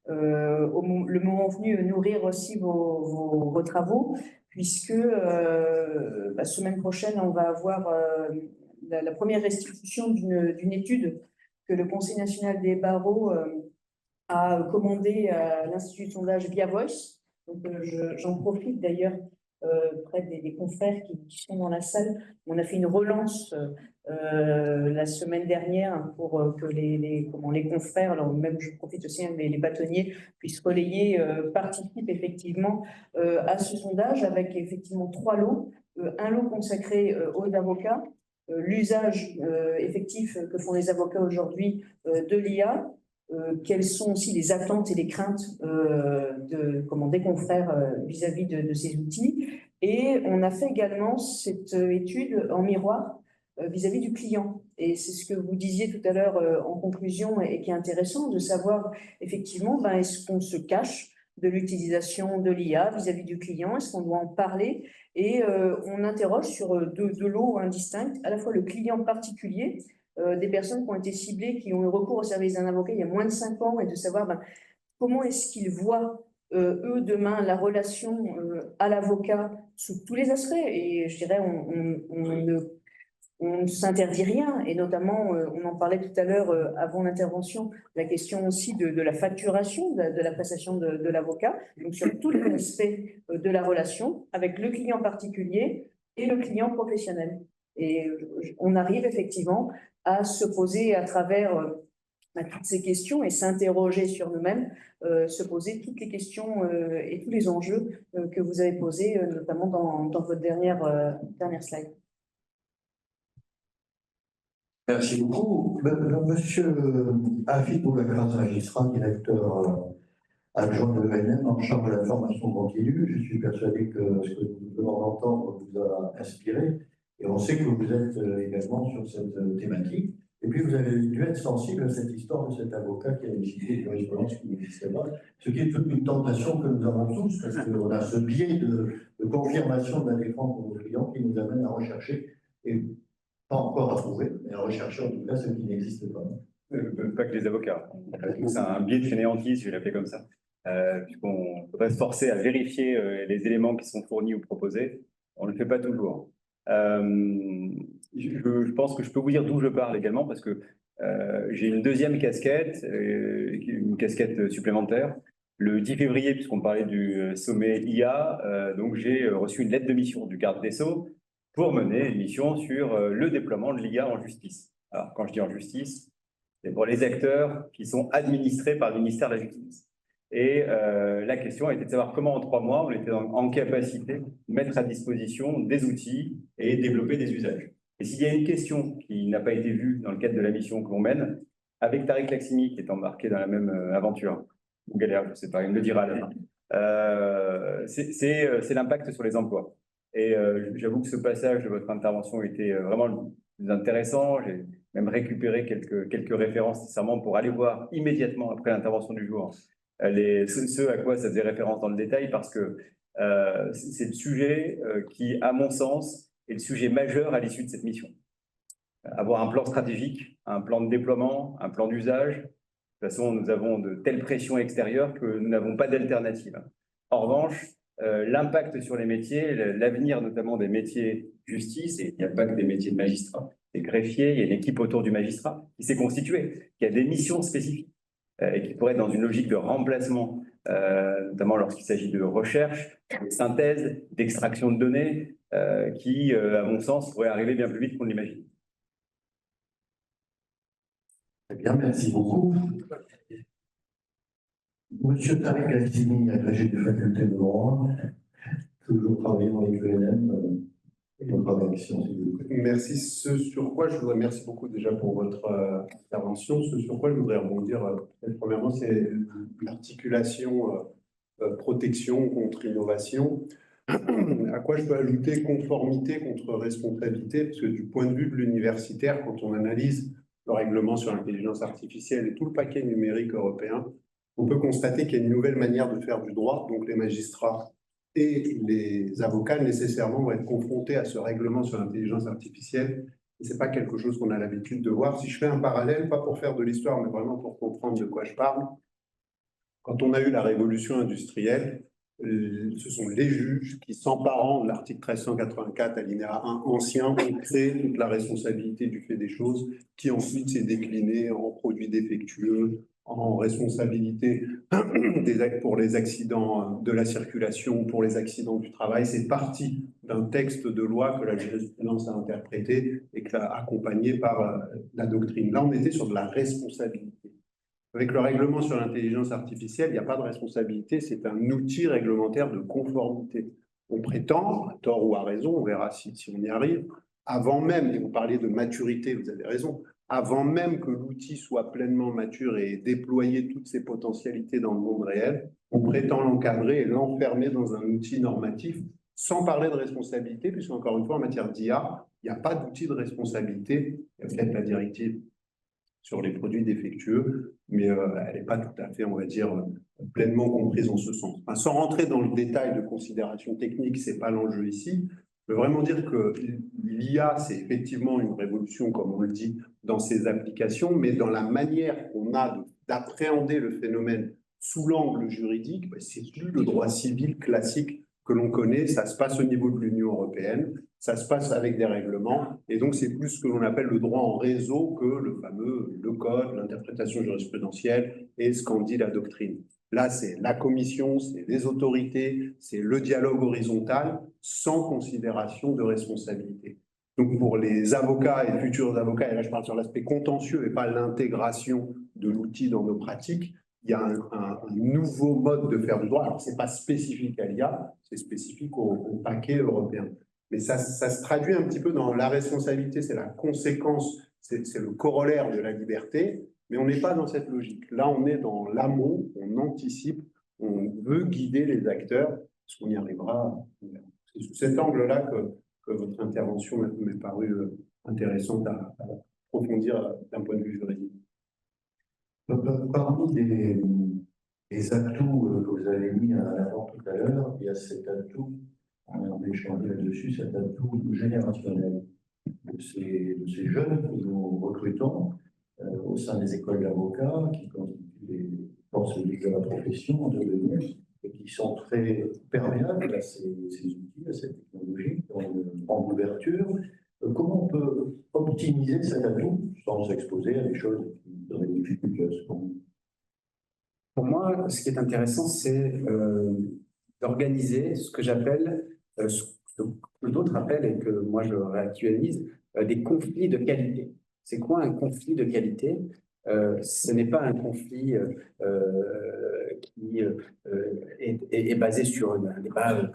le moment venu, nourrir aussi vos travaux, puisque semaine prochaine, on va avoir la première restitution d'une étude que le Conseil national des barreaux a commandé à l'Institut de sondage Via Voice. Donc, j'en profite d'ailleurs près des confrères qui sont dans la salle. On a fait une relance la semaine dernière pour que les confrères, alors même je profite aussi, les bâtonniers puissent relayer, participent effectivement à ce sondage avec effectivement 3 lots. Un lot consacré aux avocats, l'usage effectif que font les avocats aujourd'hui de l'IA, quelles sont aussi les attentes et les craintes des confrères vis-à-vis de ces outils. Et on a fait également cette étude en miroir vis-à-vis du client. Et c'est ce que vous disiez tout à l'heure en conclusion et qui est intéressant de savoir effectivement, est-ce qu'on se cache de l'utilisation de l'IA vis-à-vis du client, est-ce qu'on doit en parler? Et on interroge sur deux lots indistincts, à la fois le client particulier, des personnes qui ont été ciblées, qui ont eu recours au service d'un avocat il y a moins de 5 ans, et de savoir comment est-ce qu'ils voient, eux, demain, la relation à l'avocat sous tous les aspects. Et je dirais, on ne s'interdit rien, et notamment, on en parlait tout à l'heure avant l'intervention, la question aussi de la facturation, de la prestation de l'avocat, donc sur tous les aspects de la relation avec le client particulier et le client professionnel. Et on arrive effectivement à se poser à travers toutes ces questions et s'interroger sur nous-mêmes, se poser toutes les questions et tous les enjeux que vous avez posés, notamment dans votre dernière slide. Merci beaucoup. Monsieur Afid Boubacar, magistrat, directeur adjoint de l'ENM en charge de la formation continue. Je suis persuadé que ce que nous venons d'entendre vous a inspiré. Et on sait que vous êtes également sur cette thématique. Et puis, vous avez dû être sensible à cette histoire de cet avocat qui a décidé une jurisprudence qui n'existait pas, ce qui est toute une tentation que nous avons tous, parce qu'on a ce biais de confirmation de la défense de nos clients qui nous amène à rechercher, et pas encore à trouver, mais à rechercher en tout cas ce qui n'existe pas. Pas que les avocats. C'est un biais de fainéantise, je vais l'appeler comme ça. Puisqu'on devrait se forcer à vérifier les éléments qui sont fournis ou proposés. On ne le fait pas toujours. Je pense que je peux vous dire d'où je parle également, parce que j'ai une deuxième casquette, une casquette supplémentaire. Le 10 février, puisqu'on parlait du sommet IA, donc j'ai reçu une lettre de mission du garde des Sceaux pour mener une mission sur le déploiement de l'IA en justice. Alors, quand je dis en justice, c'est pour les acteurs qui sont administrés par le ministère de la Justice. Et la question était de savoir comment en 3 mois on était en capacité de mettre à disposition des outils et développer des usages. Et s'il y a une question qui n'a pas été vue dans le cadre de la mission que l'on mène, avec Tariq Laksimi qui est embarqué dans la même aventure, ou galère, je ne sais pas, il me le dira à la fin. c'est l'impact sur les emplois. Et j'avoue que ce passage de votre intervention était vraiment le plus intéressant. J'ai même récupéré quelques références nécessairement pour aller voir immédiatement après l'intervention du jour ce à quoi ça faisait référence dans le détail, parce que c'est le sujet qui, à mon sens, est le sujet majeur à l'issue de cette mission. Avoir un plan stratégique, un plan de déploiement, un plan d'usage. De toute façon, nous avons de telles pressions extérieures que nous n'avons pas d'alternative. En revanche, l'impact sur les métiers, l'avenir notamment des métiers justice, et il n'y a pas que des métiers de magistrat, des greffiers, il y a une équipe autour du magistrat qui s'est constituée, qui a des missions spécifiques et qui pourrait être dans une logique de remplacement, notamment lorsqu'il s'agit de recherche, de synthèse, d'extraction de données, qui, à mon sens, pourrait arriver bien plus vite qu'on l'imagine. Très bien, merci beaucoup. Monsieur Tariq Alzini, agrégé de faculté de droit, toujours travaillant avec l'ENM, votre réaction, s'il vous plaît. Merci. Ce sur quoi je voudrais, merci beaucoup déjà pour votre intervention. Ce sur quoi je voudrais rebondir, premièrement, c'est l'articulation protection contre innovation. À quoi je peux ajouter conformité contre responsabilité, parce que du point de vue de l'universitaire, quand on analyse le règlement sur l'intelligence artificielle et tout le paquet numérique européen, on peut constater qu'il y a une nouvelle manière de faire du droit, donc les magistrats et les avocats nécessairement vont être confrontés à ce règlement sur l'intelligence artificielle. Et ce n'est pas quelque chose qu'on a l'habitude de voir. Si je fais un parallèle, pas pour faire de l'histoire, mais vraiment pour comprendre de quoi je parle, quand on a eu la révolution industrielle, ce sont les juges qui, s'emparant de l'article 1384, alinéa 1 ancien, ont créé toute la responsabilité du fait des choses, qui ensuite s'est déclinée en produits défectueux, en responsabilité pour les accidents de la circulation, pour les accidents du travail. C'est parti d'un texte de loi que la jurisprudence a interprété et qui a accompagné par la doctrine. Là, on était sur de la responsabilité. Avec le règlement sur l'intelligence artificielle, il n'y a pas de responsabilité, c'est un outil réglementaire de conformité. On prétend, à tort ou à raison, on verra si on y arrive, avant même, et vous parliez de maturité, vous avez raison, avant même que l'outil soit pleinement mature et déployer toutes ses potentialités dans le monde réel, on prétend l'encadrer et l'enfermer dans un outil normatif, sans parler de responsabilité, puisqu'encore une fois, en matière d'IA, il n'y a pas d'outil de responsabilité. Il y a peut-être la directive sur les produits défectueux, mais elle n'est pas tout à fait, on va dire, pleinement comprise en ce sens. Enfin, sans rentrer dans le détail de considérations techniques, ce n'est pas l'enjeu ici. Je veux vraiment dire que l'IA, c'est effectivement une révolution, comme on le dit, dans ses applications, mais dans la manière qu'on a d'appréhender le phénomène sous l'angle juridique, c'est plus le droit civil classique que l'on connaît, ça se passe au niveau de l'Union européenne, ça se passe avec des règlements, et donc c'est plus ce que l'on appelle le droit en réseau que le fameux le code, l'interprétation jurisprudentielle et ce qu'en dit la doctrine. Là, c'est la commission, c'est les autorités, c'est le dialogue horizontal sans considération de responsabilité. Donc pour les avocats et futurs avocats, et là je parle sur l'aspect contentieux et pas l'intégration de l'outil dans nos pratiques, il y a un nouveau mode de faire du droit. Alors ce n'est pas spécifique à l'IA, c'est spécifique au paquet européen. Mais ça se traduit un petit peu dans la responsabilité, c'est la conséquence, c'est le corollaire de la liberté, mais on n'est pas dans cette logique. Là, on est dans l'amont, on anticipe, on veut guider les acteurs, parce qu'on y arrivera. C'est sous cet angle-là que votre intervention m'est parue intéressante à approfondir d'un point de vue juridique. Parmi les atouts que vous avez mis en avant tout à l'heure, il y a cet atout, on a échangé là-dessus, cet atout générationnel de ces jeunes que nous recrutons au sein des écoles d'avocats, qui constituent les forces vives de la profession en devenir, et qui sont très perméables à ces outils, à cette technologie, qui ont une grande ouverture. Comment on peut optimiser cet atout sans s'exposer à des choses qui donnent des difficultés à ce moment? Pour moi, ce qui est intéressant, c'est d'organiser ce que j'appelle, ce que d'autres appellent et que moi je réactualise, des conflits de qualité. C'est quoi un conflit de qualité? Ce n'est pas un conflit qui est basé sur un débat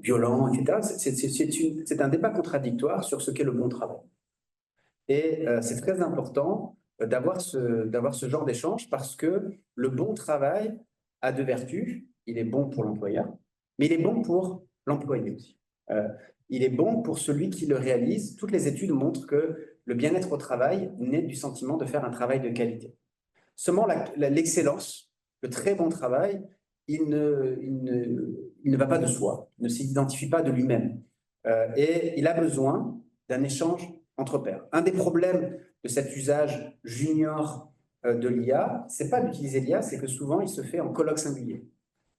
violent, etc. C'est un débat contradictoire sur ce qu'est le bon travail. Et c'est très important d'avoir ce genre d'échange parce que le bon travail a deux vertus. il est bon pour l'employeur, mais il est bon pour l'employé aussi. Il est bon pour celui qui le réalise. Toutes les études montrent que le bien-être au travail naît du sentiment de faire un travail de qualité. Seulement, l'excellence, le très bon travail, il ne va pas de soi, il ne s'identifie pas de lui-même. Et il a besoin d'un échange entre pairs. Un des problèmes de cet usage junior de l'IA, c'est pas d'utiliser l'IA, c'est que souvent, il se fait en colloque singulier.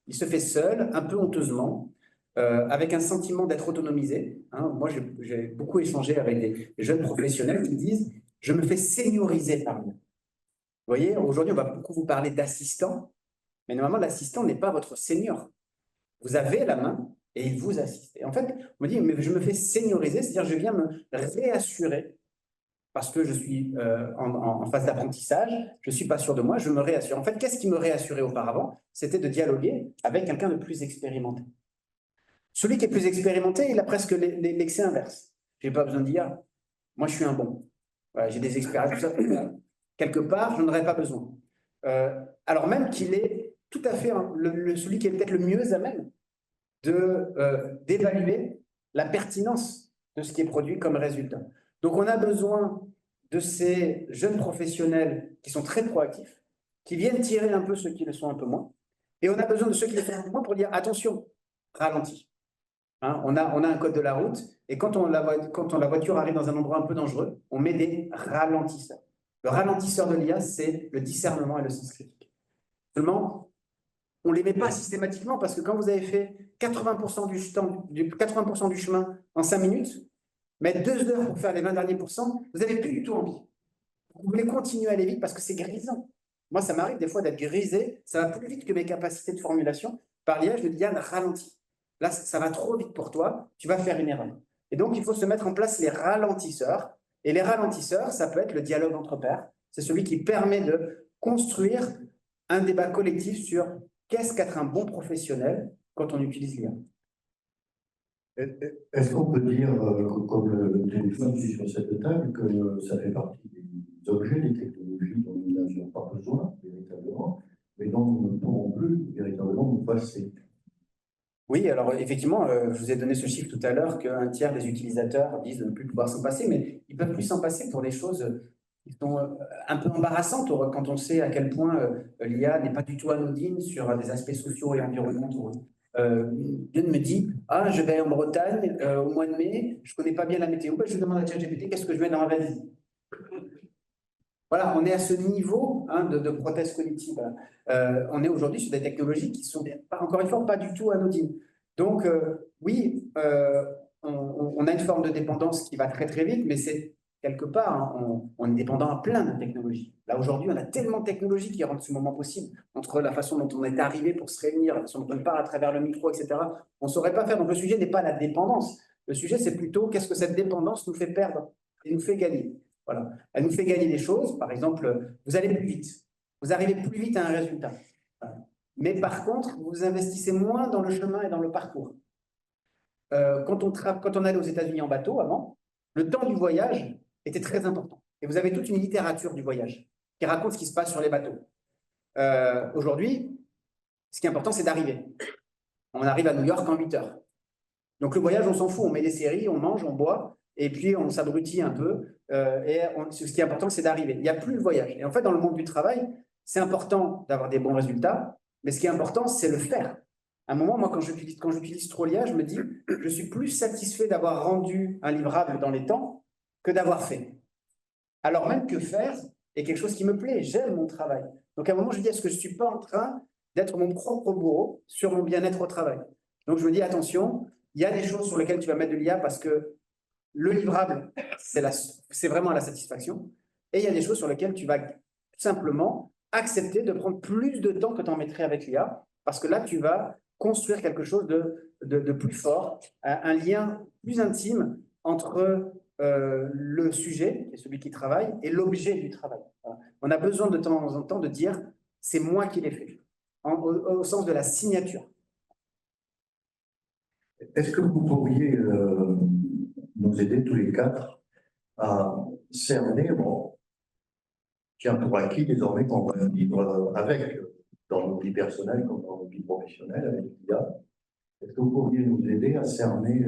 Il se fait seul, un peu honteusement, avec un sentiment d'être autonomisé. Moi, j'ai beaucoup échangé avec des jeunes professionnels qui disent « je me fais senioriser par lui ». Vous voyez, aujourd'hui, on va beaucoup vous parler d'assistant, mais normalement, l'assistant n'est pas votre senior. Vous avez la main et il vous assiste. Et en fait, on me dit « mais je me fais senioriser », c'est-à-dire je viens me réassurer parce que je suis en phase d'apprentissage, je ne suis pas sûr de moi, je me réassure. En fait, qu'est-ce qui me réassurait auparavant? C'était de dialoguer avec quelqu'un de plus expérimenté. Celui qui est plus expérimenté, il a presque l'excès inverse. Je n'ai pas besoin d'IA. Moi, je suis un bon. Voilà, j'ai des expériences. Quelque part, je n'en aurais pas besoin. Alors même qu'il est tout à fait celui qui est peut-être le mieux à même d'évaluer la pertinence de ce qui est produit comme résultat. Donc, on a besoin de ces jeunes professionnels qui sont très proactifs, qui viennent tirer un peu ceux qui le sont un peu moins. Et on a besoin de ceux qui le font un peu moins pour dire « attention, ralentis ». On a un code de la route et quand la voiture arrive dans un endroit un peu dangereux, on met des ralentisseurs. Le ralentisseur de l'IA, c'est le discernement et le sens critique. Seulement, on ne les met pas systématiquement parce que quand vous avez fait 80% du chemin en 5 minutes, mettre 2 heures pour faire les 20 derniers pourcents, vous n'avez plus du tout envie. Vous voulez continuer à aller vite parce que c'est grisant. Moi, ça m'arrive des fois d'être grisé, ça va plus vite que mes capacités de formulation. Par l'IA, je me dis, Yann, ralentis. Là, ça va trop vite pour toi, tu vas faire une erreur. Et donc, il faut se mettre en place les ralentisseurs. Et les ralentisseurs, ça peut être le dialogue entre pairs. C'est celui qui permet de construire un débat collectif sur qu'est-ce qu'être un bon professionnel quand on utilise l'IA. Est-ce qu'on peut dire, comme le téléphone qui est sur cette table, que ça fait partie des objets, des technologies dont nous n'avions pas besoin, véritablement, mais dont nous ne pourrons plus véritablement nous passer? Oui, alors effectivement, je vous ai donné ce chiffre tout à l'heure qu'un tiers des utilisateurs disent de ne plus pouvoir s'en passer, mais ils peuvent plus s'en passer pour des choses qui sont un peu embarrassantes quand on sait à quel point l'IA n'est pas du tout anodine sur des aspects sociaux et environnementaux. Dieu me dit « Ah, je vais en Bretagne au mois de mai, je ne connais pas bien la météo. » Je demande à ChatGPT « Qu'est-ce que je mets dans ma valise ?» Voilà, on est à ce niveau de prothèse cognitive. On est aujourd'hui sur des technologies qui sont, encore une fois, pas du tout anodines. Donc, oui, on a une forme de dépendance qui va très, très vite, mais c'est quelque part, on est dépendant à plein de technologies. Là, aujourd'hui, on a tellement de technologies qui rendent ce moment possible, entre la façon dont on est arrivé pour se réunir, la façon dont on parle à travers le micro, etc. On ne saurait pas faire. Donc, le sujet n'est pas la dépendance. Le sujet, c'est plutôt qu'est-ce que cette dépendance nous fait perdre et nous fait gagner. Voilà. Elle nous fait gagner des choses. Par exemple, vous allez plus vite. Vous arrivez plus vite à un résultat. Voilà. Mais par contre, vous investissez moins dans le chemin et dans le parcours. Quand on allait aux États-Unis en bateau avant, le temps du voyage était très important. Et vous avez toute une littérature du voyage qui raconte ce qui se passe sur les bateaux. Aujourd'hui, ce qui est important, c'est d'arriver. On arrive à New York en 8 heures. Donc le voyage, on s'en fout. On met des séries, on mange, on boit. Et puis, on s'abrutit un peu. Ce qui est important, c'est d'arriver. Il n'y a plus le voyage. Et en fait, dans le monde du travail, c'est important d'avoir des bons résultats, mais ce qui est important, c'est le faire. À un moment, moi, quand j'utilise trop l'IA, je me dis, je suis plus satisfait d'avoir rendu un livrable dans les temps que d'avoir fait. Alors même que faire est quelque chose qui me plaît. J'aime mon travail. Donc, à un moment, je me dis, est-ce que je ne suis pas en train d'être mon propre bourreau sur mon bien-être au travail? Donc, je me dis, attention, il y a des choses sur lesquelles tu vas mettre de l'IA parce que le livrable, c'est vraiment la satisfaction. Et il y a des choses sur lesquelles tu vas tout simplement accepter de prendre plus de temps que tu en mettrais avec l'IA, parce que là, tu vas construire quelque chose de plus fort, un lien plus intime entre le sujet, qui est celui qui travaille, et l'objet du travail. Voilà. On a besoin de temps en temps de dire « c'est moi qui l'ai fait », au sens de la signature. Est-ce que vous pourriez nous aider tous les quatre à cerner, tiens, pour acquis désormais qu'on va vivre avec dans nos vies personnelles comme dans nos vies professionnelles avec l'IA. Est-ce que vous pourriez nous aider à cerner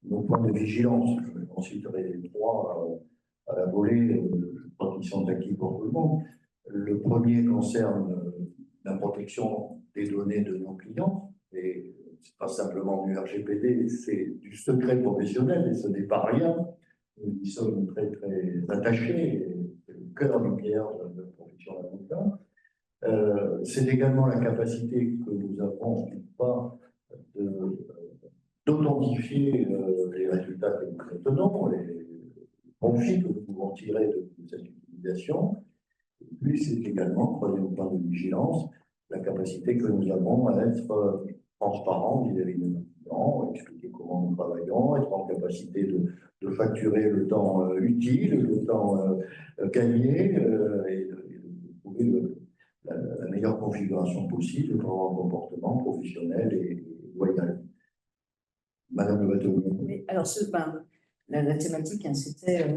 nos points de vigilance? J'en citerai les trois à la volée, je crois qu'ils sont acquis pour tout le monde. Le premier concerne la protection des données de nos clients, et c'est pas simplement du RGPD, c'est du secret professionnel, et ce n'est pas rien. Nous y sommes très, très attachés, et c'est le cœur nucléaire de notre profession d'avocat. C'est également la capacité que nous avons ou pas d'authentifier les résultats que nous obtenons, les profits que nous pouvons tirer de cette utilisation. Et puis, c'est également, troisième point de vigilance, la capacité que nous avons à être transparents vis-à-vis de nos clients, expliquer comment nous travaillons, être en capacité de facturer le temps utile, le temps gagné, et de trouver la meilleure configuration possible pour avoir un comportement professionnel et loyal. Madame Le Bâtonnier. Alors, la thématique, hein, c'était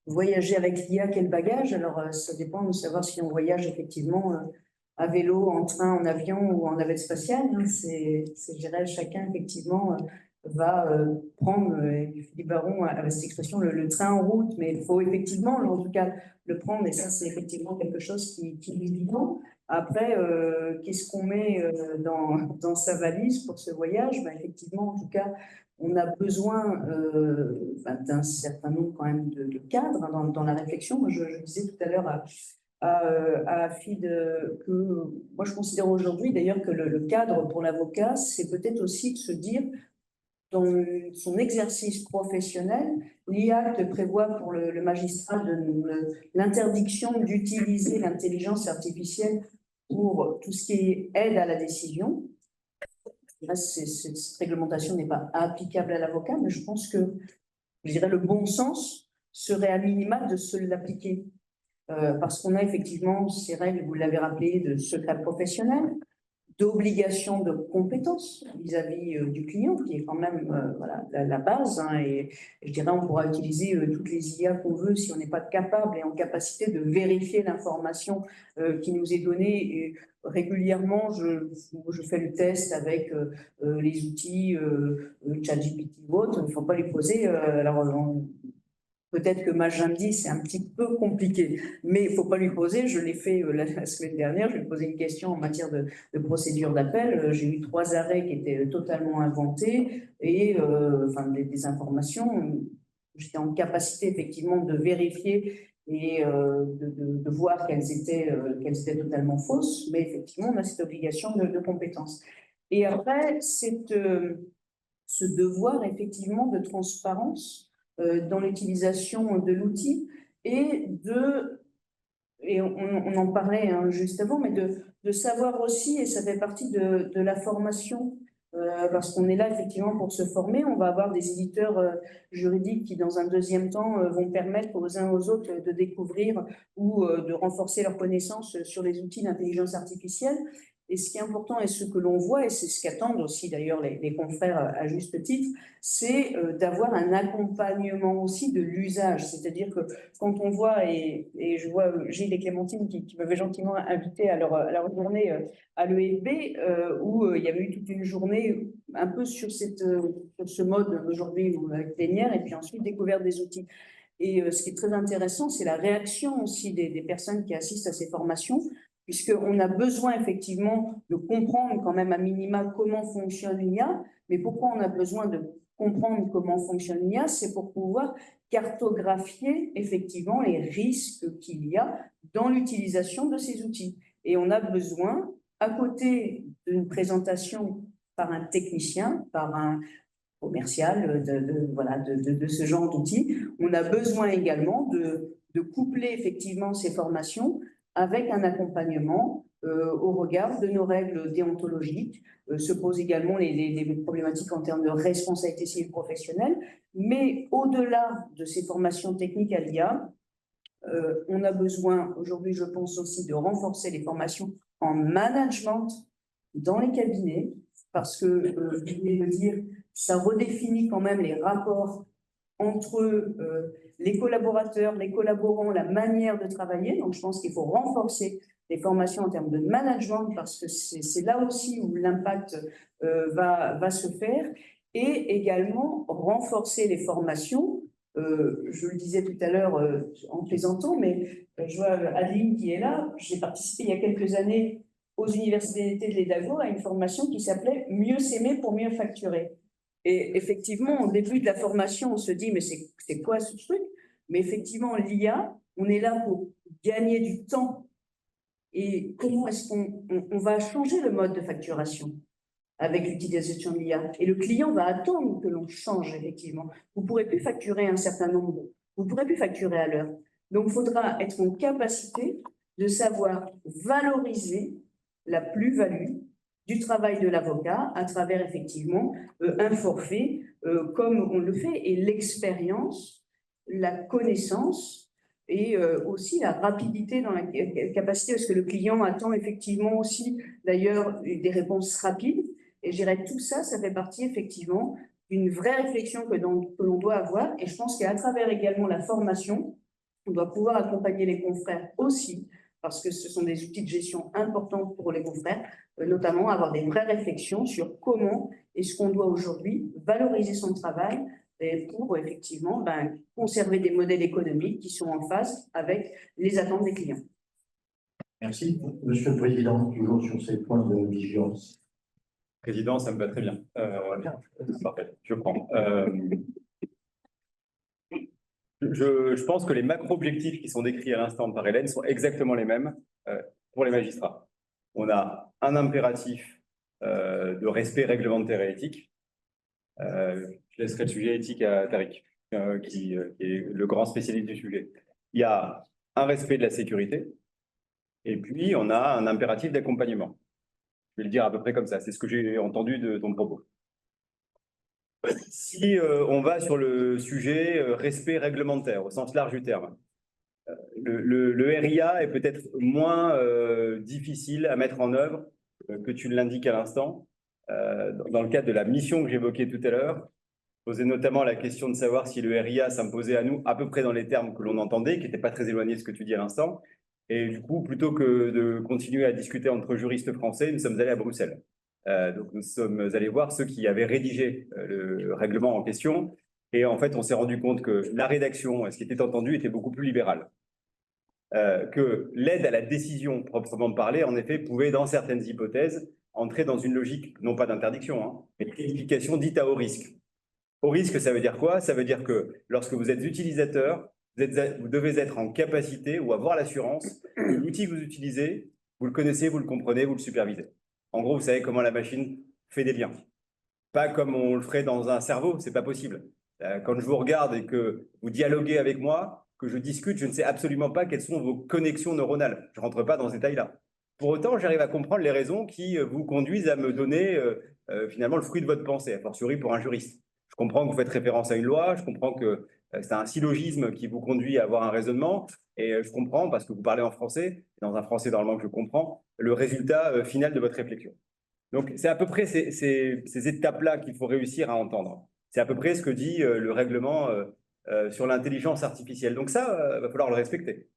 voyager avec l'IA, quel bagage? Alors, ça dépend de savoir si on voyage effectivement à vélo, en train, en avion ou en navette spatiale. Hein. Je dirais, chacun effectivement va prendre, Philippe Baron avait cette expression, le train en route, mais il faut effectivement, en tout cas, le prendre, et ça, c'est effectivement quelque chose qui est évident. Après, qu'est-ce qu'on met dans sa valise pour ce voyage? Ben, effectivement, en tout cas, on a besoin d'un certain nombre quand même de cadres hein, dans la réflexion. Moi, je disais tout à l'heure à Afid que moi, je considère aujourd'hui d'ailleurs que le cadre pour l'avocat, c'est peut-être aussi de se dire, dans son exercice professionnel, l'IA prévoit pour le magistrat l'interdiction d'utiliser l'intelligence artificielle pour tout ce qui est aide à la décision. Cette réglementation n'est pas applicable à l'avocat, mais je pense que, je dirais, le bon sens serait à minima de se l'appliquer. Parce qu'on a effectivement ces règles, vous l'avez rappelé, de secret professionnel, d'obligation de compétence vis-à-vis du client, qui est quand même voilà, la base. Hein, et je dirais, on pourra utiliser toutes les IA qu'on veut si on n'est pas capable et en capacité de vérifier l'information qui nous est donnée. Et régulièrement, je fais le test avec les outils ChatGPT ou autres. Il ne faut pas les poser. Peut-être que Magendie, c'est un petit peu compliqué, mais il ne faut pas lui poser. Je l'ai fait la semaine dernière. Je lui ai posé une question en matière de procédure d'appel. J'ai eu 3 arrêts qui étaient totalement inventés et enfin, des informations. J'étais en capacité effectivement de vérifier et de voir qu'elles étaient totalement fausses, mais effectivement, on a cette obligation de compétence. Et après, ce devoir effectivement de transparence dans l'utilisation de l'outil et on en parlait hein, juste avant, mais de savoir aussi, et ça fait partie de la formation, parce qu'on est là effectivement pour se former. On va avoir des éditeurs juridiques qui, dans un deuxième temps, vont permettre aux uns aux autres de découvrir ou de renforcer leurs connaissances sur les outils d'intelligence artificielle. Et ce qui est important et ce que l'on voit, et c'est ce qu'attendent aussi d'ailleurs les confrères à juste titre, c'est d'avoir un accompagnement aussi de l'usage. C'est-à-dire que quand on voit, et je vois Gilles et Clémentine qui m'avaient gentiment invité à leur journée à l'EFB, où il y avait eu toute une journée un peu sur ce mode aujourd'hui avec plénière, et puis ensuite découverte des outils. Et ce qui est très intéressant, c'est la réaction aussi des personnes qui assistent à ces formations, puisqu'on a besoin effectivement de comprendre quand même à minima comment fonctionne l'IA. Mais pourquoi on a besoin de comprendre comment fonctionne l'IA? C'est pour pouvoir cartographier effectivement les risques qu'il y a dans l'utilisation de ces outils. Et on a besoin, à côté d'une présentation par un technicien, par un commercial de ce genre d'outils, on a besoin également de coupler effectivement ces formations avec un accompagnement au regard de nos règles déontologiques. Se posent également les problématiques en termes de responsabilité civile professionnelle, mais au-delà de ces formations techniques à l'IA, on a besoin aujourd'hui, je pense aussi, de renforcer les formations en management dans les cabinets, parce que, je voulais le dire, ça redéfinit quand même les rapports entre les collaborateurs, les collaborants, la manière de travailler. Donc, je pense qu'il faut renforcer les formations en termes de management parce que c'est là aussi où l'impact va se faire. Et également renforcer les formations. Je le disais tout à l'heure en plaisantant, mais je vois Adeline qui est là. J'ai participé il y a quelques années aux universités de l'EDAGO à une formation qui s'appelait « Mieux s'aimer pour mieux facturer ». Et effectivement, au début de la formation, on se dit « mais c'est quoi ce truc ?» Mais effectivement, l'IA, on est là pour gagner du temps. Et comment est-ce qu'on va changer le mode de facturation avec l'utilisation de l'IA? Et le client va attendre que l'on change, effectivement. Vous ne pourrez plus facturer un certain nombre, vous ne pourrez plus facturer à l'heure. Donc, il faudra être en capacité de savoir valoriser la plus-value du travail de l'avocat à travers, effectivement, un forfait, comme on le fait, et l'expérience, la connaissance, et aussi la rapidité dans la capacité, parce que le client attend effectivement aussi, d'ailleurs, des réponses rapides. Et je dirais tout ça, ça fait partie effectivement d'une vraie réflexion que l'on doit avoir. Et je pense qu'à travers également la formation, on doit pouvoir accompagner les confrères aussi, parce que ce sont des outils de gestion importants pour les confrères, notamment avoir des vraies réflexions sur comment est-ce qu'on doit aujourd'hui valoriser son travail pour effectivement conserver des modèles économiques qui sont en phase avec les attentes des clients. Merci. Monsieur le Président, toujours sur ces points de vigilance. Président, ça me va très bien. Parfait, je prends. Je pense que les macro-objectifs qui sont décrits à l'instant par Hélène sont exactement les mêmes pour les magistrats. On a un impératif de respect réglementaire et éthique. Je laisserai le sujet éthique à Tariq, qui est le grand spécialiste du sujet. Il y a un respect de la sécurité, et puis on a un impératif d'accompagnement. Je vais le dire à peu près comme ça, c'est ce que j'ai entendu de ton propos. Si on va sur le sujet respect réglementaire, au sens large du terme, le RIA est peut-être moins difficile à mettre en œuvre que tu l'indiques à l'instant. Dans le cadre de la mission que j'évoquais tout à l'heure, posait notamment la question de savoir si le RIA s'imposait à nous à peu près dans les termes que l'on entendait, qui n'étaient pas très éloignés de ce que tu dis à l'instant. Et du coup, plutôt que de continuer à discuter entre juristes français, nous sommes allés à Bruxelles. Donc, nous sommes allés voir ceux qui avaient rédigé le règlement en question. Et en fait, on s'est rendu compte que la rédaction, ce qui était entendu, était beaucoup plus libéral. Que l'aide à la décision proprement parlée, en effet, pouvait, dans certaines hypothèses, entrer dans une logique, non pas d'interdiction, hein, mais de qualification dite à haut risque. Haut risque, ça veut dire quoi? Ça veut dire que lorsque vous êtes utilisateur, vous devez être en capacité ou avoir l'assurance que l'outil que vous utilisez, vous le connaissez, vous le comprenez, vous le supervisez. En gros, vous savez comment la machine fait des liens. Pas comme on le ferait dans un cerveau, c'est pas possible. Quand je vous regarde et que vous dialoguez avec moi, que je discute, je ne sais absolument pas quelles sont vos connexions neuronales. Je ne rentre pas dans ces détails-là. Pour autant, j'arrive à comprendre les raisons qui vous conduisent à me donner finalement le fruit de votre pensée, a fortiori pour un juriste. Je comprends que vous faites référence à une loi, je comprends que c'est un syllogisme qui vous conduit à avoir un raisonnement, et je comprends, parce que vous parlez en français, dans un français normalement que je comprends, le résultat final de votre réflexion. Donc, c'est à peu près ces étapes-là qu'il faut réussir à entendre. C'est à peu près ce que dit le règlement sur l'intelligence artificielle. Donc ça, va falloir le respecter.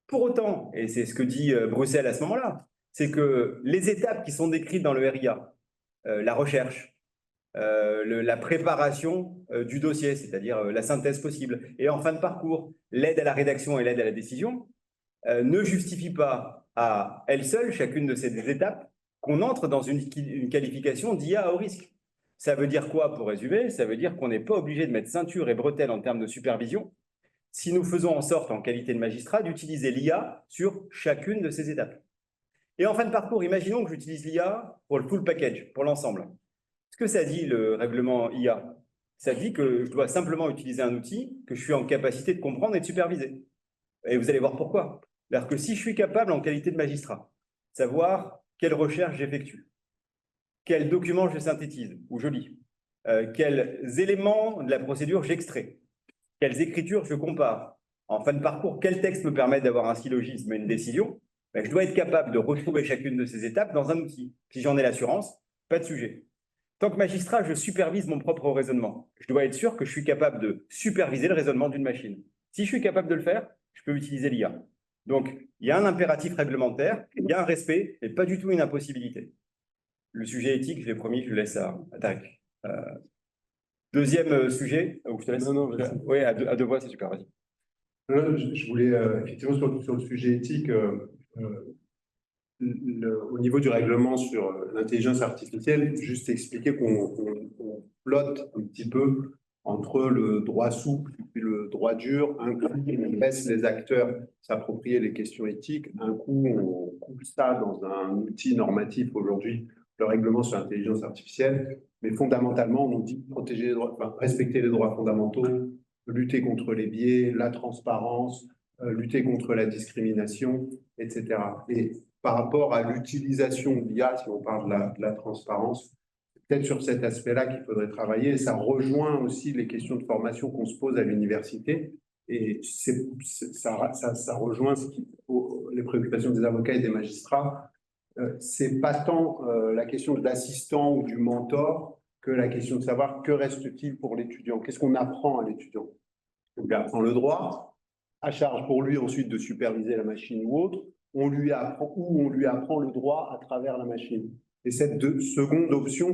Pour autant, et c'est ce que dit Bruxelles à ce moment-là, c'est que les étapes qui sont décrites dans le RIA, la recherche, la préparation du dossier, c'est-à-dire la synthèse possible, et en fin de parcours, l'aide à la rédaction et l'aide à la décision, ne justifient pas à elles seules, chacune de ces étapes, qu'on entre dans une qualification d'IA à haut risque. Ça veut dire quoi, pour résumer? Ça veut dire qu'on n'est pas obligé de mettre ceinture et bretelles en termes de supervision si nous faisons en sorte, en qualité de magistrat, d'utiliser l'IA sur chacune de ces étapes. Et en fin de parcours, imaginons que j'utilise l'IA pour le full package, pour l'ensemble. Ce que ça dit, le règlement IA, ça dit que je dois simplement utiliser un outil que je suis en capacité de comprendre et de superviser. Et vous allez voir pourquoi. C'est-à-dire que si je suis capable, en qualité de magistrat, de savoir quelles recherches j'effectue, quels documents je synthétise ou je lis, quels éléments de la procédure j'extrais, quelles écritures je compare, en fin de parcours, quel texte me permet d'avoir un syllogisme et une décision, ben, je dois être capable de retrouver chacune de ces étapes dans un outil. Si j'en ai l'assurance, pas de sujet. Tant que magistrat, je supervise mon propre raisonnement. Je dois être sûr que je suis capable de superviser le raisonnement d'une machine. Si je suis capable de le faire, je peux utiliser l'IA. Donc, il y a un impératif réglementaire, il y a un respect, mais pas du tout une impossibilité. Le sujet éthique, je l'ai promis, je le laisse à Tarek. Deuxième sujet, je te laisse. Non, vas-y. Oui, à deux voix, c'est super, vas-y. Je voulais, effectivement, sur le sujet éthique, au niveau du règlement sur l'intelligence artificielle, juste expliquer qu'on flotte un petit peu entre le droit souple et le droit dur. Un coup, on laisse les acteurs s'approprier les questions éthiques. Un coup, on couple ça dans un outil normatif aujourd'hui, le règlement sur l'intelligence artificielle. Mais fondamentalement, on nous dit protéger les droits, enfin, respecter les droits fondamentaux, lutter contre les biais, la transparence, lutter contre la discrimination, etc. Et par rapport à l'utilisation de l'IA, si on parle de la transparence, c'est peut-être sur cet aspect-là qu'il faudrait travailler. Et ça rejoint aussi les questions de formation qu'on se pose à l'université. Et ça rejoint les préoccupations des avocats et des magistrats. C'est pas tant la question de l'assistant ou du mentor que la question de savoir que reste-t-il pour l'étudiant. Qu'est-ce qu'on apprend à l'étudiant? On lui apprend le droit, à charge pour lui ensuite de superviser la machine ou autre. On lui apprend le droit à travers la machine. Et cette seconde option,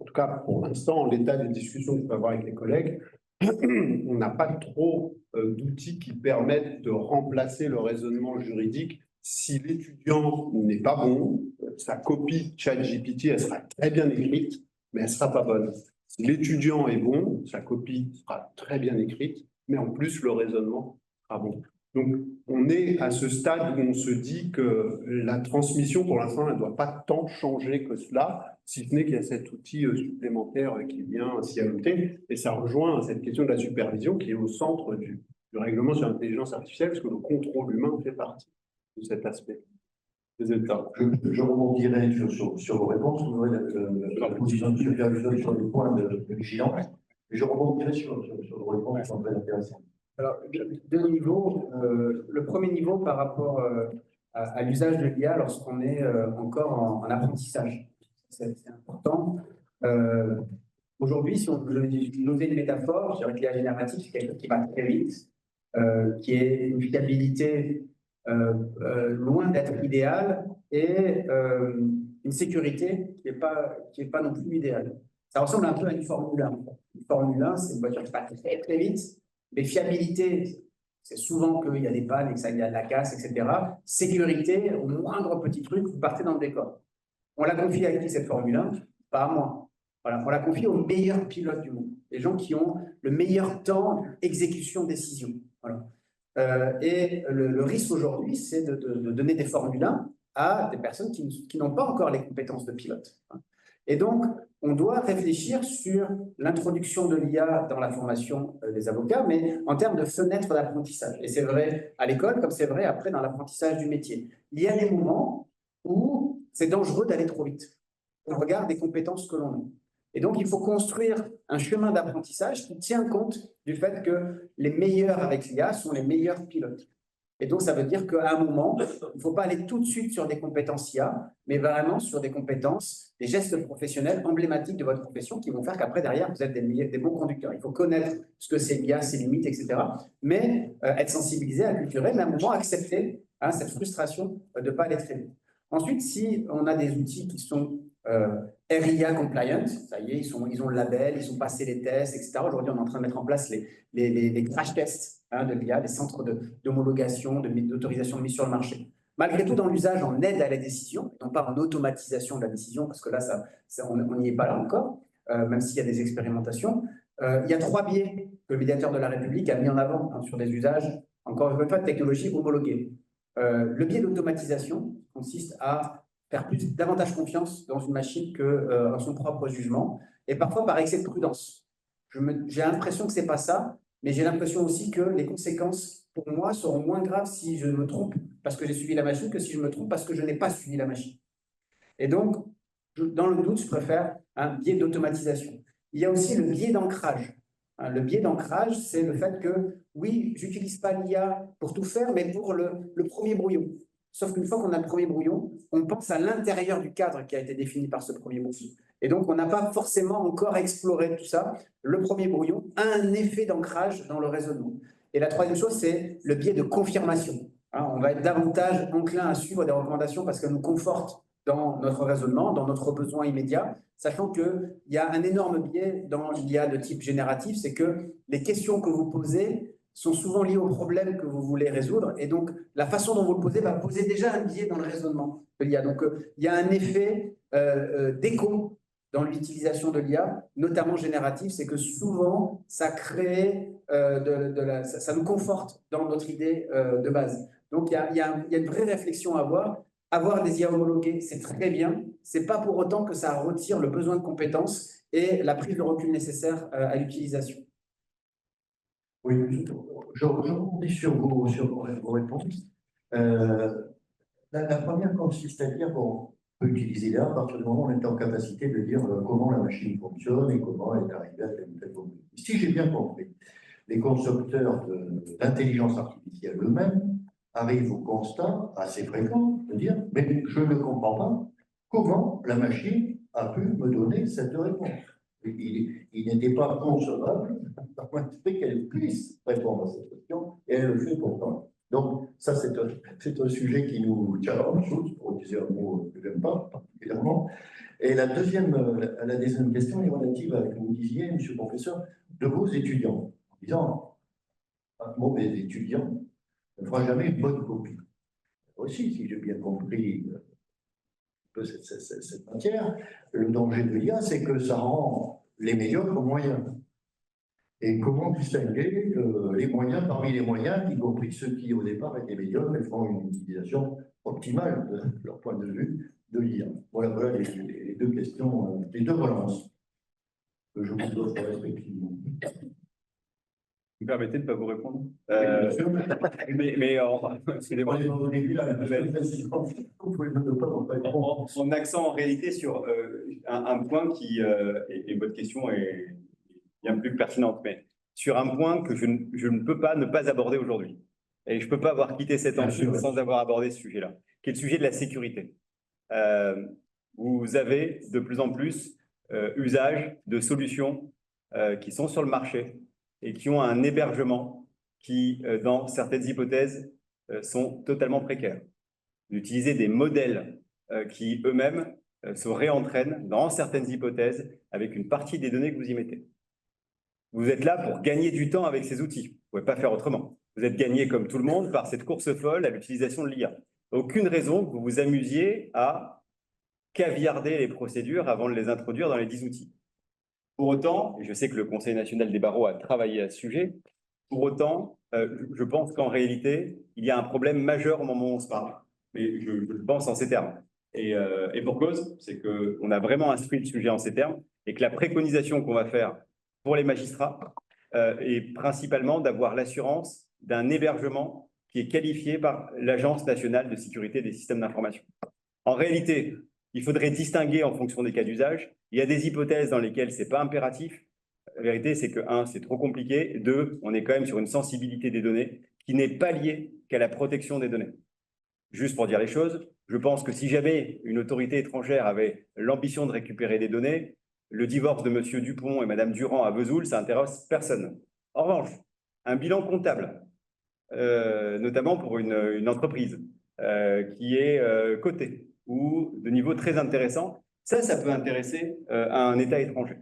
en tout cas pour l'instant, en l'état des discussions que je peux avoir avec les collègues, on n'a pas trop d'outils qui permettent de remplacer le raisonnement juridique. Si l'étudiant n'est pas bon, sa copie ChatGPT, elle sera très bien écrite, mais elle ne sera pas bonne. Si l'étudiant est bon, sa copie sera très bien écrite, mais en plus, le raisonnement sera bon. Donc, on est à ce stade où on se dit que la transmission, pour l'instant, elle ne doit pas tant changer que cela, si ce n'est qu'il y a cet outil supplémentaire qui vient s'y ajouter. Et ça rejoint cette question de la supervision qui est au centre du règlement sur l'intelligence artificielle, parce que le contrôle humain fait partie de cet aspect des États. Je rebondirai sur vos réponses. Vous aurez la position de supervision sur les points de vigilance. Je rebondirai sur vos réponses qui sont très intéressantes. Alors, deux niveaux. Le premier niveau par rapport à l'usage de l'IA lorsqu'on est encore en apprentissage. C'est important. Aujourd'hui, si on veut noter une métaphore, je dirais que l'IA générative, c'est quelque chose qui va très vite, qui est une fiabilité loin d'être idéale et une sécurité qui est pas non plus idéale. Ça ressemble un peu à une Formule 1. Une Formule 1, c'est une voiture qui va très très vite. Mais fiabilité, c'est souvent qu'il y a des pannes et que ça y a de la casse, etc. Sécurité, au moindre petit truc, vous partez dans le décor. On l'a confié à qui cette Formule 1? Pas à moi. Voilà, on l'a confié aux meilleurs pilotes du monde, les gens qui ont le meilleur temps d'exécution décision. Voilà. Et le risque aujourd'hui, c'est de donner des Formule 1 à des personnes qui n'ont pas encore les compétences de pilote. Et donc, on doit réfléchir sur l'introduction de l'IA dans la formation des avocats, mais en termes de fenêtre d'apprentissage. Et c'est vrai à l'école, comme c'est vrai après dans l'apprentissage du métier. Il y a des moments où c'est dangereux d'aller trop vite. On regarde des compétences que l'on a. Et donc, il faut construire un chemin d'apprentissage qui tient compte du fait que les meilleurs avec l'IA sont les meilleurs pilotes. Et donc, ça veut dire qu'à un moment, il ne faut pas aller tout de suite sur des compétences IA, mais vraiment sur des compétences, des gestes professionnels emblématiques de votre profession qui vont faire qu'après, derrière, vous êtes des bons conducteurs. Il faut connaître ce que c'est l'IA, ses limites, etc. Mais être sensibilisé, acculturé, mais à un moment accepter cette frustration de ne pas aller très vite. Ensuite, si on a des outils qui sont RIA compliant, ça y est, ils ont le label, ils ont passé les tests, etc. Aujourd'hui, on est en train de mettre en place les crash tests de l'IA, les centres d'homologation, d'autorisation de mise sur le marché. Malgré tout, dans l'usage, en aide à la décision, non pas en automatisation de la décision, parce que là, on n'y est pas là encore, même s'il y a des expérimentations. Il y a 3 biais que le médiateur de la République a mis en avant sur des usages, encore une fois, de technologie homologuée. Le biais d'automatisation consiste à faire davantage confiance dans une machine que dans son propre jugement, et parfois par excès de prudence. J'ai l'impression que ce n'est pas ça, mais j'ai l'impression aussi que les conséquences, pour moi, seront moins graves si je me trompe parce que j'ai suivi la machine que si je me trompe parce que je n'ai pas suivi la machine. Et donc, dans le doute, je préfère un biais d'automatisation. Il y a aussi le biais d'ancrage. Le biais d'ancrage, c'est le fait que, oui, je n'utilise pas l'IA pour tout faire, mais pour le premier brouillon. Sauf qu'une fois qu'on a le premier brouillon, on pense à l'intérieur du cadre qui a été défini par ce premier brouillon. Et donc, on n'a pas forcément encore exploré tout ça. Le premier brouillon a un effet d'ancrage dans le raisonnement. Et la troisième chose, c'est le biais de confirmation. Hein, on va être davantage enclin à suivre des recommandations parce qu'elles nous confortent dans notre raisonnement, dans notre besoin immédiat, sachant qu'il y a un énorme biais dans l'IA de type génératif, c'est que les questions que vous posez sont souvent liées au problème que vous voulez résoudre. Et donc, la façon dont vous le posez va poser déjà un biais dans le raisonnement de l'IA. Donc, il y a un effet d'écho dans l'utilisation de l'IA, notamment génératif, c'est que souvent, ça crée, ça nous conforte dans notre idée de base. Donc, il y a une vraie réflexion à avoir. Avoir des IA homologuées, c'est très bien. Ce n'est pas pour autant que ça retire le besoin de compétences et la prise de recul nécessaire à l'utilisation. Oui, je rebondis sur vos réponses. La première consiste à dire qu'on peut utiliser l'IA à partir du moment où on est en capacité de dire comment la machine fonctionne et comment elle est arrivée à telle ou telle conclusion. Si j'ai bien compris, les constructeurs d'intelligence artificielle eux-mêmes arrivent au constat assez fréquent de dire « mais je ne comprends pas comment la machine a pu me donner cette réponse ». Il n'était pas concevable qu'elle puisse répondre à cette question, et elle le fait pourtant. Donc, ça, c'est un sujet qui nous challenge, pour utiliser un mot que je n'aime pas particulièrement. Et la deuxième question est relative à ce que vous disiez, monsieur le professeur, de vos étudiants, en disant un mauvais étudiant ne fera jamais une bonne copie. Aussi, si j'ai bien compris cette matière, le danger de l'IA, c'est que ça rend les médiocres moyens. Et comment distinguer les moyens parmi les moyens, y compris ceux qui, au départ, étaient médiocres et font une utilisation optimale de leur point de vue de l'IA. Voilà les deux questions, les deux relances que je vous offre respectivement. Vous me permettez de ne pas vous répondre Bien sûr. Excusez-moi. En accent en réalité sur un point qui, et votre question est bien plus pertinente, mais sur un point que je ne peux pas ne pas aborder aujourd'hui. Et je ne peux pas avoir quitté cette enchère sans avoir abordé ce sujet-là, qui est le sujet de la sécurité. Vous avez de plus en plus usage de solutions qui sont sur le marché et qui ont un hébergement qui, dans certaines hypothèses, sont totalement précaires. D'utiliser des modèles qui eux-mêmes se réentraînent dans certaines hypothèses avec une partie des données que vous y mettez. Vous êtes là pour gagner du temps avec ces outils. Vous ne pouvez pas faire autrement. Vous êtes gagné comme tout le monde par cette course folle à l'utilisation de l'IA. Aucune raison que vous vous amusiez à caviarder les procédures avant de les introduire dans les 10 outils. Pour autant, et je sais que le Conseil national des barreaux a travaillé à ce sujet, pour autant, je pense qu'en réalité, il y a un problème majeur au moment où on se parle. Mais je le pense en ces termes. Et pour cause, c'est qu'on a vraiment instruit le sujet en ces termes et que la préconisation qu'on va faire pour les magistrats est principalement d'avoir l'assurance d'un hébergement qui est qualifié par l'Agence nationale de sécurité des systèmes d'information. En réalité, il faudrait distinguer en fonction des cas d'usage. Il y a des hypothèses dans lesquelles ce n'est pas impératif. La vérité, c'est que, 1, c'est trop compliqué. 2, on est quand même sur une sensibilité des données qui n'est pas liée qu'à la protection des données. Juste pour dire les choses, je pense que si jamais une autorité étrangère avait l'ambition de récupérer des données, le divorce de M. Dupont et Mme Durand à Vesoul, ça n'intéresse personne. En revanche, un bilan comptable, notamment pour une entreprise qui est cotée ou de niveau très intéressant, ça peut intéresser un État étranger.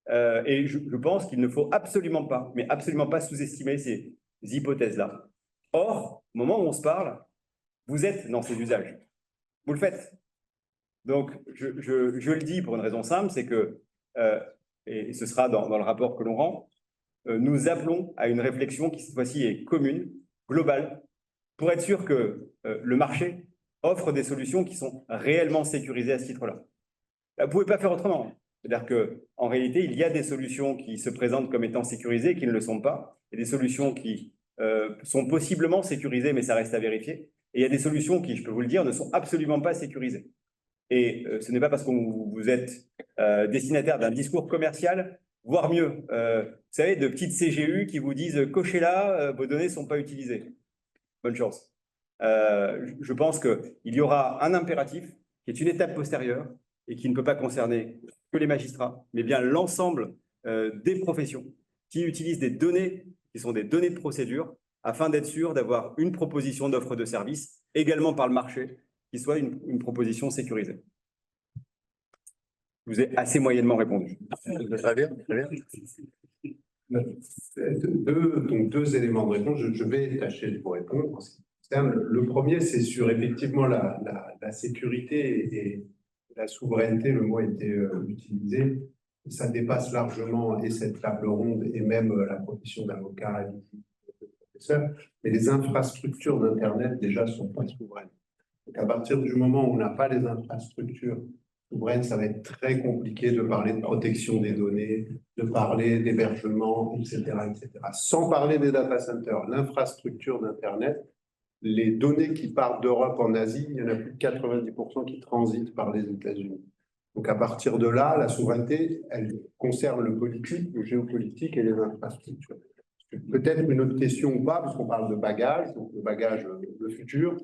Et je pense qu'il ne faut absolument pas, mais absolument pas sous-estimer ces hypothèses-là. Or, au moment où on se parle, vous êtes dans ces usages. Vous le faites. Donc, je le dis pour une raison simple, c'est que, et ce sera dans le rapport que l'on rend, nous appelons à une réflexion qui, cette fois-ci, est commune, globale, pour être sûr que le marché offre des solutions qui sont réellement sécurisées à ce titre-là. Vous ne pouvez pas faire autrement. C'est-à-dire qu'en réalité, il y a des solutions qui se présentent comme étant sécurisées et qui ne le sont pas. Il y a des solutions qui sont possiblement sécurisées, mais ça reste à vérifier. Et il y a des solutions qui, je peux vous le dire, ne sont absolument pas sécurisées. Et ce n'est pas parce que vous êtes destinataire d'un discours commercial, voire mieux, vous savez, de petites CGU qui vous disent « cochez là, vos données ne sont pas utilisées ». Bonne chance. Je pense qu'il y aura un impératif qui est une étape postérieure et qui ne peut pas concerner que les magistrats, mais bien l'ensemble des professions qui utilisent des données qui sont des données de procédure afin d'être sûr d'avoir une proposition d'offre de service également par le marché qui soit une proposition sécurisée. Je vous ai assez moyennement répondu. Très bien, très bien. Donc deux éléments de réponse. Je vais tâcher de vous répondre. Le premier, c'est sur effectivement la sécurité et la souveraineté, le mot a été utilisé. Ça dépasse largement et cette table ronde et même la profession d'avocat et de professeur, mais les infrastructures d'Internet déjà sont pas souveraines. Donc à partir du moment où on n'a pas les infrastructures souveraines, ça va être très compliqué de parler de protection des données, de parler d'hébergement, etc., etc. Sans parler des data centers, l'infrastructure d'Internet, les données qui partent d'Europe en Asie, il y en a plus de 90% qui transitent par les États-Unis. Donc à partir de là, la souveraineté, elle concerne le politique, le géopolitique et les infrastructures. Peut-être une autre question ou pas, puisqu'on parle de bagages, donc le bagage, le futur,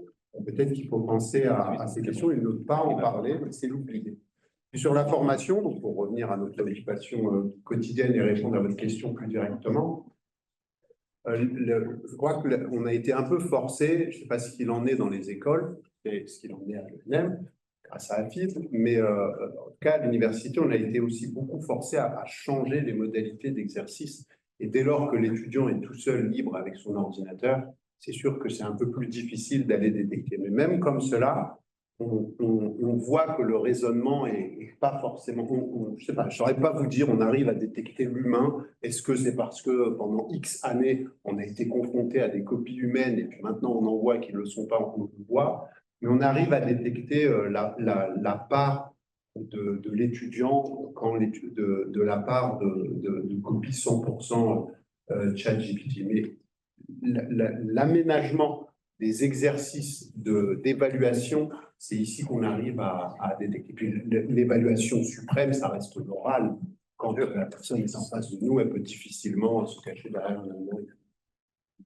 peut-être qu'il faut penser à ces questions et ne pas en parler, mais c'est l'oublier. Et sur la formation, donc pour revenir à notre occupation quotidienne et répondre à votre question plus directement, je crois qu'on a été un peu forcé, je ne sais pas ce qu'il en est dans les écoles, et ce qu'il en est à l'ENM, grâce à AFID, mais en tout cas, à l'université, on a été aussi beaucoup forcé à changer les modalités d'exercice. Et dès lors que l'étudiant est tout seul, libre avec son ordinateur, c'est sûr que c'est un peu plus difficile d'aller détecter. Mais même comme cela, on voit que le raisonnement est pas forcément... je sais pas, je ne saurais pas vous dire, on arrive à détecter l'humain. Est-ce que c'est parce que pendant X années, on a été confronté à des copies humaines et puis maintenant on en voit qui ne le sont pas, on le voit. Mais on arrive à détecter la part de l'étudiant quand de la part de copies 100% ChatGPT. Mais l'aménagement des exercices d'évaluation, c'est ici qu'on arrive à détecter. Puis l'évaluation suprême, ça reste l'oral. Quand la personne est en face de nous, elle peut difficilement se cacher derrière un algorithme.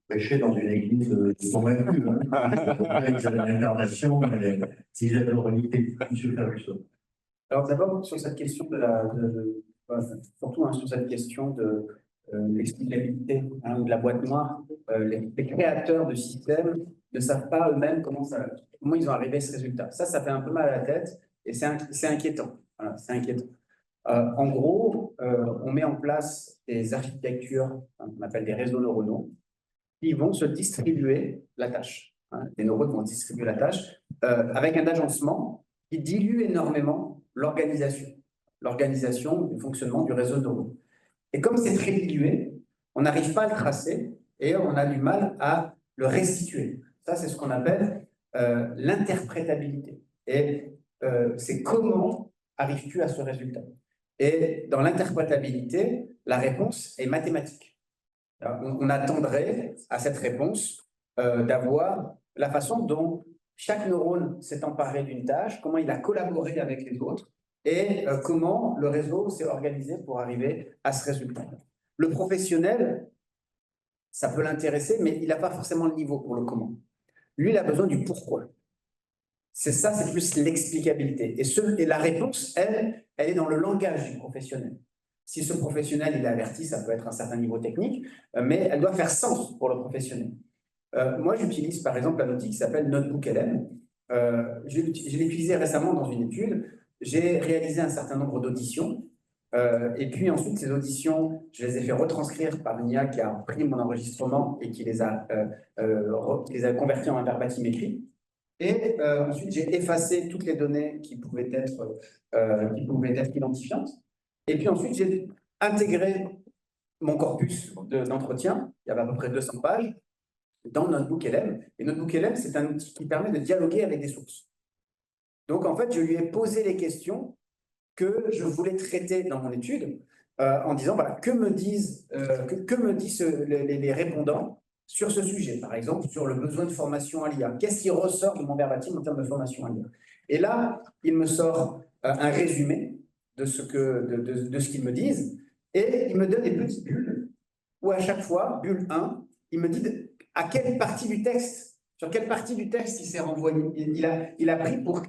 Prêcher dans une église de convaincus. Ils avaient l'incarnation, mais ils avaient l'oralité. Monsieur Ferguson. Alors d'abord, sur cette question surtout sur cette question de l'explicabilité de la boîte noire, les créateurs de systèmes ne savent pas eux-mêmes comment ils ont arrivé à ce résultat. Ça fait un peu mal à la tête et c'est inquiétant. Voilà, c'est inquiétant. En gros, on met en place des architectures qu'on appelle des réseaux neuronaux qui vont se distribuer la tâche. Les neurones vont distribuer la tâche avec un agencement qui dilue énormément l'organisation du fonctionnement du réseau neuronal. Et comme c'est très dilué, on n'arrive pas à le tracer et on a du mal à le restituer. Ça, c'est ce qu'on appelle l'interprétabilité. Et c'est comment arrives-tu à ce résultat? Et dans l'interprétabilité, la réponse est mathématique. Alors, on attendrait à cette réponse d'avoir la façon dont chaque neurone s'est emparé d'une tâche, comment il a collaboré avec les autres et comment le réseau s'est organisé pour arriver à ce résultat. Le professionnel, ça peut l'intéresser, mais il n'a pas forcément le niveau pour le comment. Lui, il a besoin du pourquoi. C'est ça, c'est plus l'explicabilité. Et la réponse, elle est dans le langage du professionnel. Si ce professionnel il est averti, ça peut être un certain niveau technique, mais elle doit faire sens pour le professionnel. Moi, j'utilise par exemple un outil qui s'appelle NotebookLM. Je l'ai utilisé récemment dans une étude. J'ai réalisé un certain nombre d'auditions. Et puis ensuite, ces auditions, je les ai fait retranscrire par une IA qui a pris mon enregistrement et qui les a convertis en un verbatim écrit. Et ensuite, j'ai effacé toutes les données qui pouvaient être identifiantes. Et puis ensuite, j'ai intégré mon corpus d'entretien, il y avait à peu près 200 pages, dans NotebookLM. Et NotebookLM, c'est un outil qui permet de dialoguer avec des sources. Donc, en fait, je lui ai posé les questions que je voulais traiter dans mon étude en disant, voilà, que me disent les répondants sur ce sujet, par exemple, sur le besoin de formation à l'IA. Qu'est-ce qui ressort de mon verbatim en termes de formation à l'IA? Et là, il me sort un résumé de ce qu'ils me disent, et il me donne des petites bulles, où à chaque fois, bulle 1, il me dit à quelle partie du texte, sur quelle partie du texte il s'est renvoyé, il a pris pour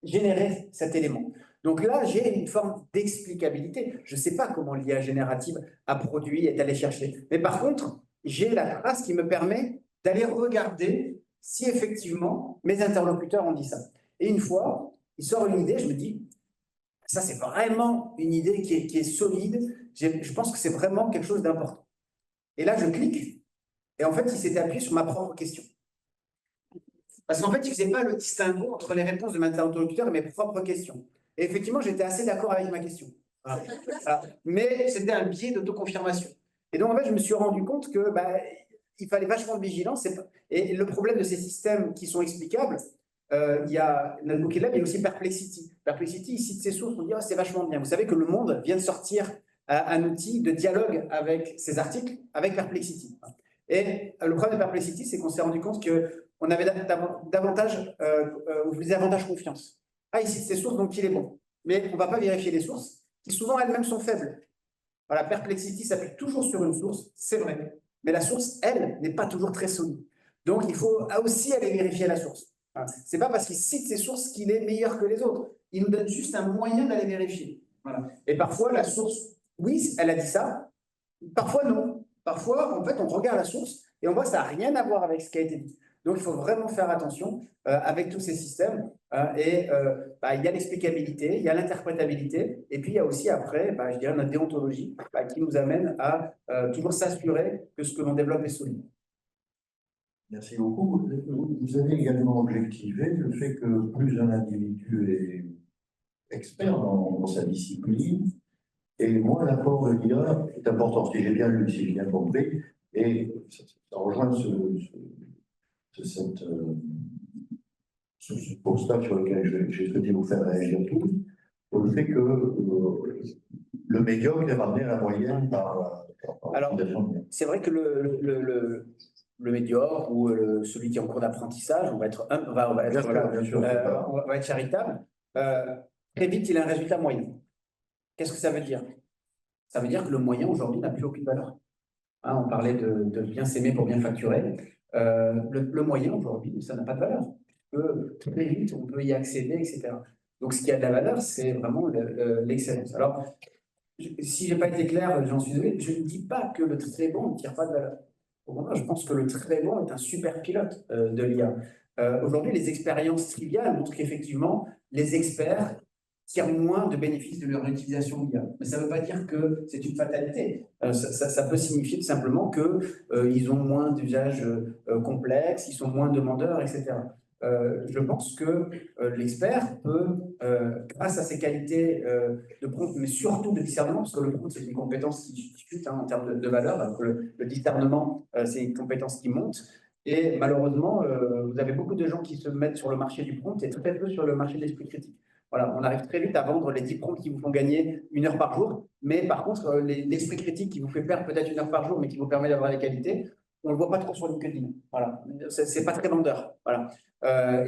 générer cet élément. Donc là, j'ai une forme d'explicabilité. Je ne sais pas comment l'IA générative a produit, est allée chercher. Mais par contre, j'ai la trace qui me permet d'aller regarder si effectivement mes interlocuteurs ont dit ça. Et une fois, il sort une idée, je me dis, ça c'est vraiment une idée qui est solide, je pense que c'est vraiment quelque chose d'important. Et là, je clique, et en fait, il s'était appuyé sur ma propre question. Parce qu'en fait, il ne faisait pas le distinguo entre les réponses de mes interlocuteurs et mes propres questions. Et effectivement, j'étais assez d'accord avec ma question. Voilà. Mais c'était un biais d'autoconfirmation. Et donc, en fait, je me suis rendu compte que il fallait vachement de vigilance. Et le problème de ces systèmes qui sont explicables, il y a Notebook Lab, il y a aussi Perplexity. Perplexity, il cite ses sources, on dit c'est vachement bien. Vous savez que Le Monde vient de sortir un outil de dialogue avec ses articles, avec Perplexity. Et le problème de Perplexity, c'est qu'on s'est rendu compte qu'on avait davantage confiance. Ah, il cite ses sources, donc il est bon. Mais on ne va pas vérifier les sources, qui souvent elles-mêmes sont faibles. Voilà, Perplexity s'appuie toujours sur une source, c'est vrai. Mais la source, elle, n'est pas toujours très solide. Donc, il faut aussi aller vérifier la source. Voilà. Ce n'est pas parce qu'il cite ses sources qu'il est meilleur que les autres. Il nous donne juste un moyen d'aller vérifier. Voilà. Et parfois, la source, oui, elle a dit ça. Parfois, non. Parfois, en fait, on regarde la source et on voit que ça n'a rien à voir avec ce qui a été dit. Donc, il faut vraiment faire attention avec tous ces systèmes. Il y a l'explicabilité, il y a l'interprétabilité, et puis il y a aussi après, je dirais, notre déontologie qui nous amène à toujours s'assurer que ce que l'on développe est solide. Merci beaucoup. Vous avez également objectivé le fait que plus un individu est expert dans sa discipline, et moins l'apport de l'IA est important. Si j'ai bien lu, si j'ai bien compris, et ça rejoint ce constat sur lequel j'ai souhaité vous faire réagir tous, sur le fait que le médiocre est ramené à la moyenne par Alors, c'est vrai que le médiocre ou celui qui est en cours d'apprentissage, on va être charitable, très vite, il a un résultat moyen. Qu'est-ce que ça veut dire? Ça veut dire que le moyen aujourd'hui n'a plus aucune valeur. Hein, on parlait de bien s'aimer pour bien facturer. Le moyen aujourd'hui, ça n'a pas de valeur. Très vite, on peut y accéder, etc. Donc, ce qui a de la valeur, c'est vraiment l'excellence. Alors, si je n'ai pas été clair, j'en suis désolé, je ne dis pas que le très bon ne tire pas de valeur. Au contraire, je pense que le très bon est un super pilote de l'IA. Aujourd'hui, les expériences triviales montrent qu'effectivement, les experts tirent moins de bénéfices de leur utilisation de l'IA. Mais ça ne veut pas dire que c'est une fatalité. Ça peut signifier tout simplement qu'ils ont moins d'usages complexes, ils sont moins demandeurs, etc. Je pense que l'expert peut, grâce à ses qualités de prompt, mais surtout de discernement, parce que le prompt, c'est une compétence qui discute en termes de valeur, alors que le discernement, c'est une compétence qui monte. Et malheureusement, vous avez beaucoup de gens qui se mettent sur le marché du prompt et très peu sur le marché de l'esprit critique. Voilà, on arrive très vite à vendre les 10 prompts qui vous font gagner 1 heure par jour, mais par contre, l'esprit critique qui vous fait perdre peut-être 1 heure par jour, mais qui vous permet d'avoir les qualités, on ne le voit pas trop sur LinkedIn. Voilà, c'est pas très vendeur. Voilà.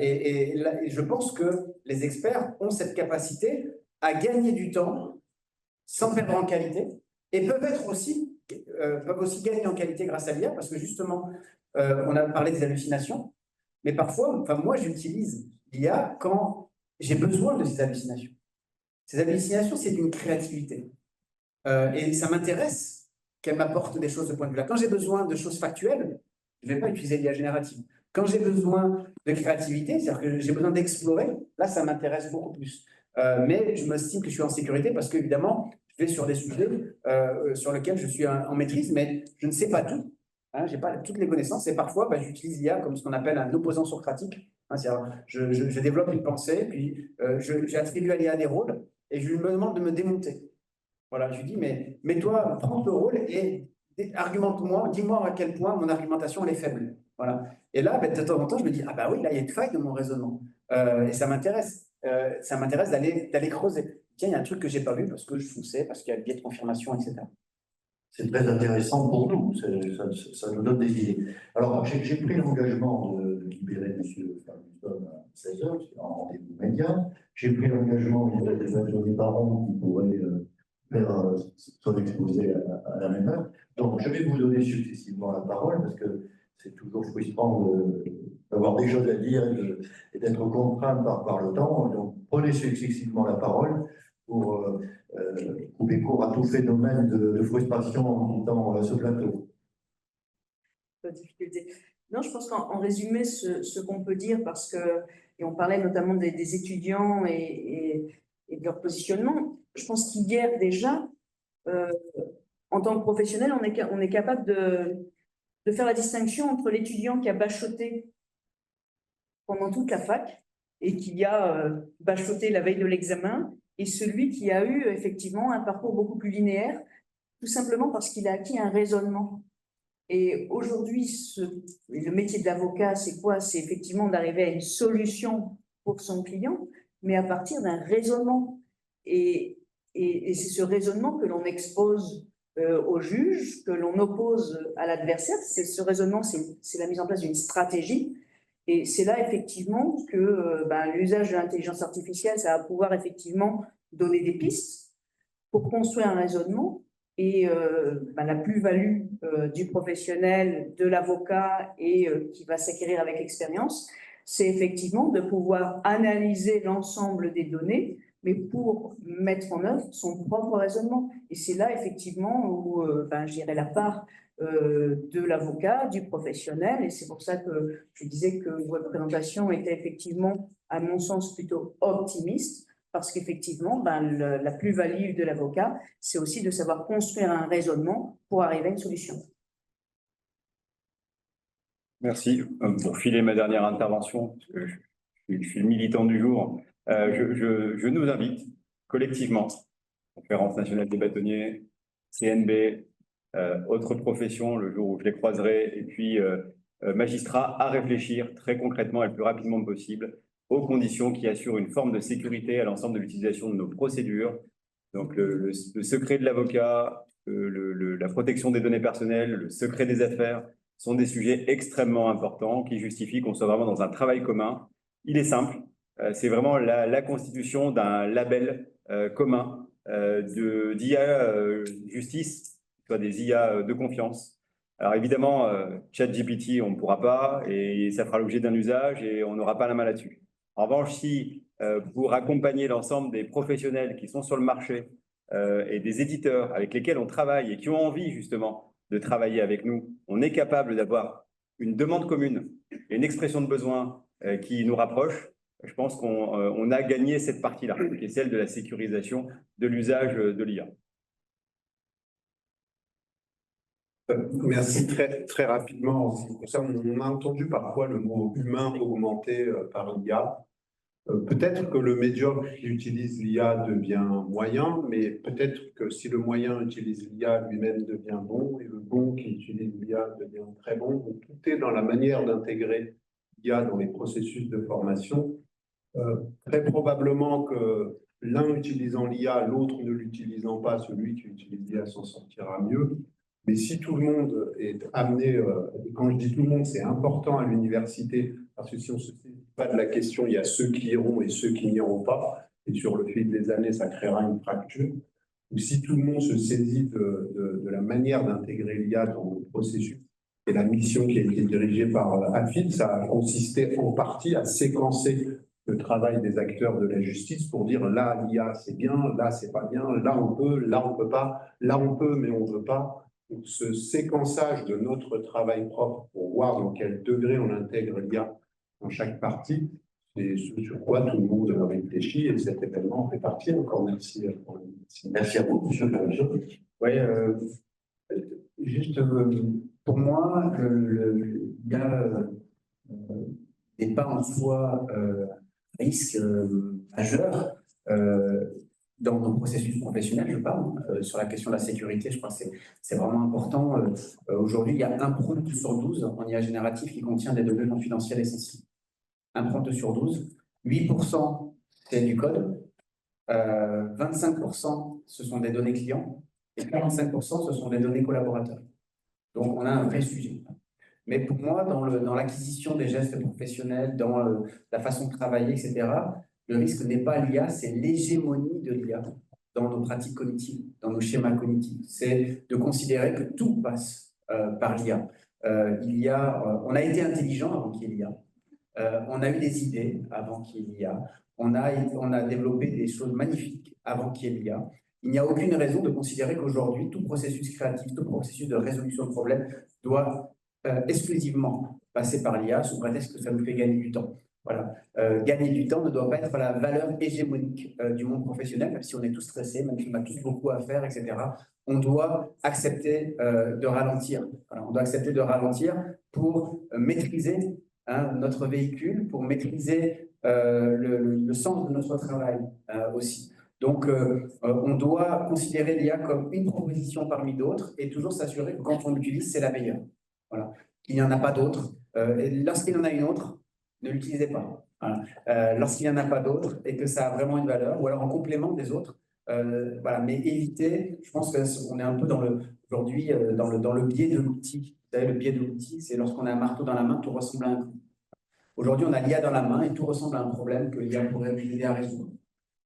Et je pense que les experts ont cette capacité à gagner du temps sans perdre en qualité et peuvent aussi gagner en qualité grâce à l'IA parce que justement, on a parlé des hallucinations, mais parfois, moi, j'utilise l'IA quand j'ai besoin de ces hallucinations. Ces hallucinations, c'est une créativité. Et ça m'intéresse qu'elle m'apporte des choses de point de vue là. Quand j'ai besoin de choses factuelles, je ne vais pas utiliser l'IA générative. Quand j'ai besoin de créativité, c'est-à-dire que j'ai besoin d'explorer, là, ça m'intéresse beaucoup plus. Mais je m'estime que je suis en sécurité parce qu'évidemment, je vais sur des sujets sur lesquels je suis en maîtrise, mais je ne sais pas tout. Hein, je n'ai pas toutes les connaissances et parfois, j'utilise l'IA comme ce qu'on appelle un opposant socratique. Hein, je développe une pensée, puis j'attribue à l'IA des rôles et je lui demande de me démonter. Voilà, je lui dis, mais mets-toi, prends ce rôle et argumente-moi, dis-moi à quel point mon argumentation elle est faible. Voilà. Et là, de temps en temps, je me dis, ah bah oui, là, il y a une faille dans mon raisonnement. Et ça m'intéresse. Ça m'intéresse d'aller creuser. Tiens, il y a un truc que je n'ai pas vu parce que je fonçais, parce qu'il y a le biais de confirmation, etc. C'est très intéressant pour nous, ça nous donne des idées. Alors, j'ai pris l'engagement de libérer M. Ferguson à 16h, c'est un rendez-vous média. J'ai pris l'engagement de donner Baron qui pourrait faire son exposé à la même heure. Donc, je vais vous donner successivement la parole parce que c'est toujours frustrant d'avoir des choses à dire et d'être contraint par le temps. Donc, prenez successivement la parole pour couper court à tout phénomène de frustration en quittant ce plateau. Pas de difficulté. Non, je pense qu'en résumé, ce qu'on peut dire, parce que, et on parlait notamment des étudiants et de leur positionnement, je pense qu'hier déjà, en tant que professionnel, on est capable de faire la distinction entre l'étudiant qui a bachoté pendant toute la fac et qui a bachoté la veille de l'examen, et celui qui a eu effectivement un parcours beaucoup plus linéaire, tout simplement parce qu'il a acquis un raisonnement. Et aujourd'hui, le métier d'avocat, c'est quoi? C'est effectivement d'arriver à une solution pour son client, mais à partir d'un raisonnement. Et c'est ce raisonnement que l'on expose au juge, que l'on oppose à l'adversaire. Ce raisonnement, c'est la mise en place d'une stratégie. Et c'est là effectivement que l'usage de l'intelligence artificielle, ça va pouvoir effectivement donner des pistes pour construire un raisonnement. Et la plus-value du professionnel, de l'avocat et qui va s'acquérir avec l'expérience, c'est effectivement de pouvoir analyser l'ensemble des données, mais pour mettre en œuvre son propre raisonnement. Et c'est là effectivement où je dirais la part de l'avocat, du professionnel, et c'est pour ça que je disais que votre présentation était effectivement, à mon sens, plutôt optimiste, parce qu'effectivement, la plus-value de l'avocat, c'est aussi de savoir construire un raisonnement pour arriver à une solution. Merci. Pour filer ma dernière intervention, parce que je suis le militant du jour, je nous invite collectivement, Conférence nationale des bâtonniers, CNB, autres professions, le jour où je les croiserai, et puis magistrats, à réfléchir très concrètement et le plus rapidement possible aux conditions qui assurent une forme de sécurité à l'ensemble de l'utilisation de nos procédures. Donc le secret de l'avocat, la protection des données personnelles, le secret des affaires sont des sujets extrêmement importants qui justifient qu'on soit vraiment dans un travail commun. Il est simple, c'est vraiment la constitution d'un label commun d'IA justice, soit des IA de confiance. Alors évidemment, ChatGPT, on ne pourra pas et ça fera l'objet d'un usage et on n'aura pas la main là-dessus. En revanche, si pour accompagner l'ensemble des professionnels qui sont sur le marché et des éditeurs avec lesquels on travaille et qui ont envie justement de travailler avec nous, on est capable d'avoir une demande commune et une expression de besoin qui nous rapproche, je pense qu'on a gagné cette partie-là, qui est celle de la sécurisation de l'usage de l'IA. Merci. Très rapidement, on a entendu parfois le mot humain augmenté par l'IA. Peut-être que le médiocre qui utilise l'IA devient moyen, mais peut-être que si le moyen utilise l'IA, lui-même devient bon, et le bon qui utilise l'IA devient très bon. Donc, tout est dans la manière d'intégrer l'IA dans les processus de formation. Très probablement que l'un utilisant l'IA, l'autre ne l'utilisant pas, celui qui utilise l'IA s'en sortira mieux. Mais si tout le monde est amené, et quand je dis tout le monde, c'est important à l'université, parce que si on ne se saisit pas de la question, il y a ceux qui iront et ceux qui n'iront pas, et sur le fil des années, ça créera une fracture. Ou si tout le monde se saisit de la manière d'intégrer l'IA dans le processus, et la mission qui a été dirigée par AFID, ça a consisté en partie à séquencer le travail des acteurs de la justice pour dire là, l'IA, c'est bien, là, c'est pas bien, là, on peut, là, on peut pas, là, on peut, mais on ne veut pas. Donc, ce séquençage de notre travail propre pour voir dans quel degré on intègre l'IA dans chaque partie, c'est ce sur quoi tout le monde réfléchit et cet événement en fait partie. Encore merci. Merci à vous, monsieur le Oui, juste pour moi, l'IA n'est pas en soi risque majeur dans nos processus professionnels, je parle. Sur la question de la sécurité, je crois que c'est vraiment important. Aujourd'hui, il y a un prompt sur 12 en IA génératif qui contient des données confidentielles et sensibles. Un prompt sur 12. 8%, c'est du code. 25%, ce sont des données clients. Et 45%, ce sont des données collaborateurs. Donc, on a un vrai sujet. Mais pour moi, dans l'acquisition des gestes professionnels, dans la façon de travailler, etc., le risque n'est pas l'IA, c'est l'hégémonie de l'IA dans nos pratiques cognitives, dans nos schémas cognitifs. C'est de considérer que tout passe par l'IA. On a été intelligent avant qu'il y ait l'IA. On a eu des idées avant qu'il y ait l'IA. On a développé des choses magnifiques avant qu'il y ait l'IA. Il n'y a aucune raison de considérer qu'aujourd'hui, tout processus créatif, tout processus de résolution de problèmes doit exclusivement passer par l'IA sous prétexte que ça nous fait gagner du temps. Voilà. Gagner du temps ne doit pas être la valeur hégémonique du monde professionnel, même si on est tous stressés, même si on a tous beaucoup à faire, etc. On doit accepter de ralentir. Voilà. On doit accepter de ralentir pour maîtriser notre véhicule, pour maîtriser le sens de notre travail aussi. Donc, on doit considérer l'IA comme une proposition parmi d'autres et toujours s'assurer que quand on l'utilise, c'est la meilleure. Voilà. Il n'y en a pas d'autre. Lorsqu'il y en a une autre, ne l'utilisez pas. Voilà. Lorsqu'il n'y en a pas d'autre et que ça a vraiment une valeur, ou alors en complément des autres, voilà. Mais éviter, je pense qu'on est un peu aujourd'hui dans le biais de l'outil. Vous savez, le biais de l'outil, c'est lorsqu'on a un marteau dans la main, tout ressemble à un clou. Aujourd'hui, on a l'IA dans la main et tout ressemble à un problème que l'IA pourrait nous aider à résoudre.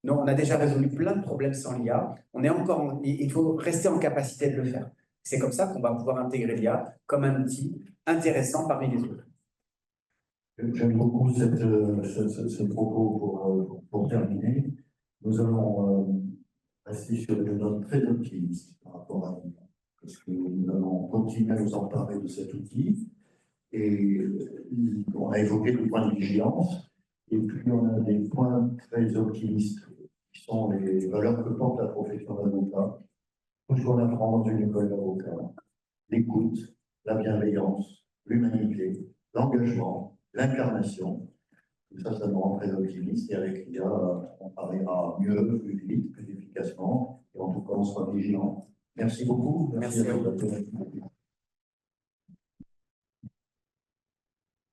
Non, on a déjà résolu plein de problèmes sans l'IA. Il faut rester en capacité de le faire. C'est comme ça qu'on va pouvoir intégrer l'IA comme un outil intéressant parmi les autres. J'aime beaucoup ce propos pour terminer. Nous allons rester sur une note très optimiste par rapport à l'IA, parce que nous allons continuer à nous emparer de cet outil. Et on a évoqué le point de vigilance, et puis on a des points très optimistes, qui sont les valeurs que porte la profession d'avocat, tout ce qu'on apprend dans une école d'avocat, l'écoute, la bienveillance, l'humanité, l'engagement, l'incarnation. Tout ça, ça nous rend très optimistes, et avec l'IA, on travaillera mieux, plus vite, plus efficacement, et en tout cas, on sera vigilant. Merci beaucoup. Merci à vous.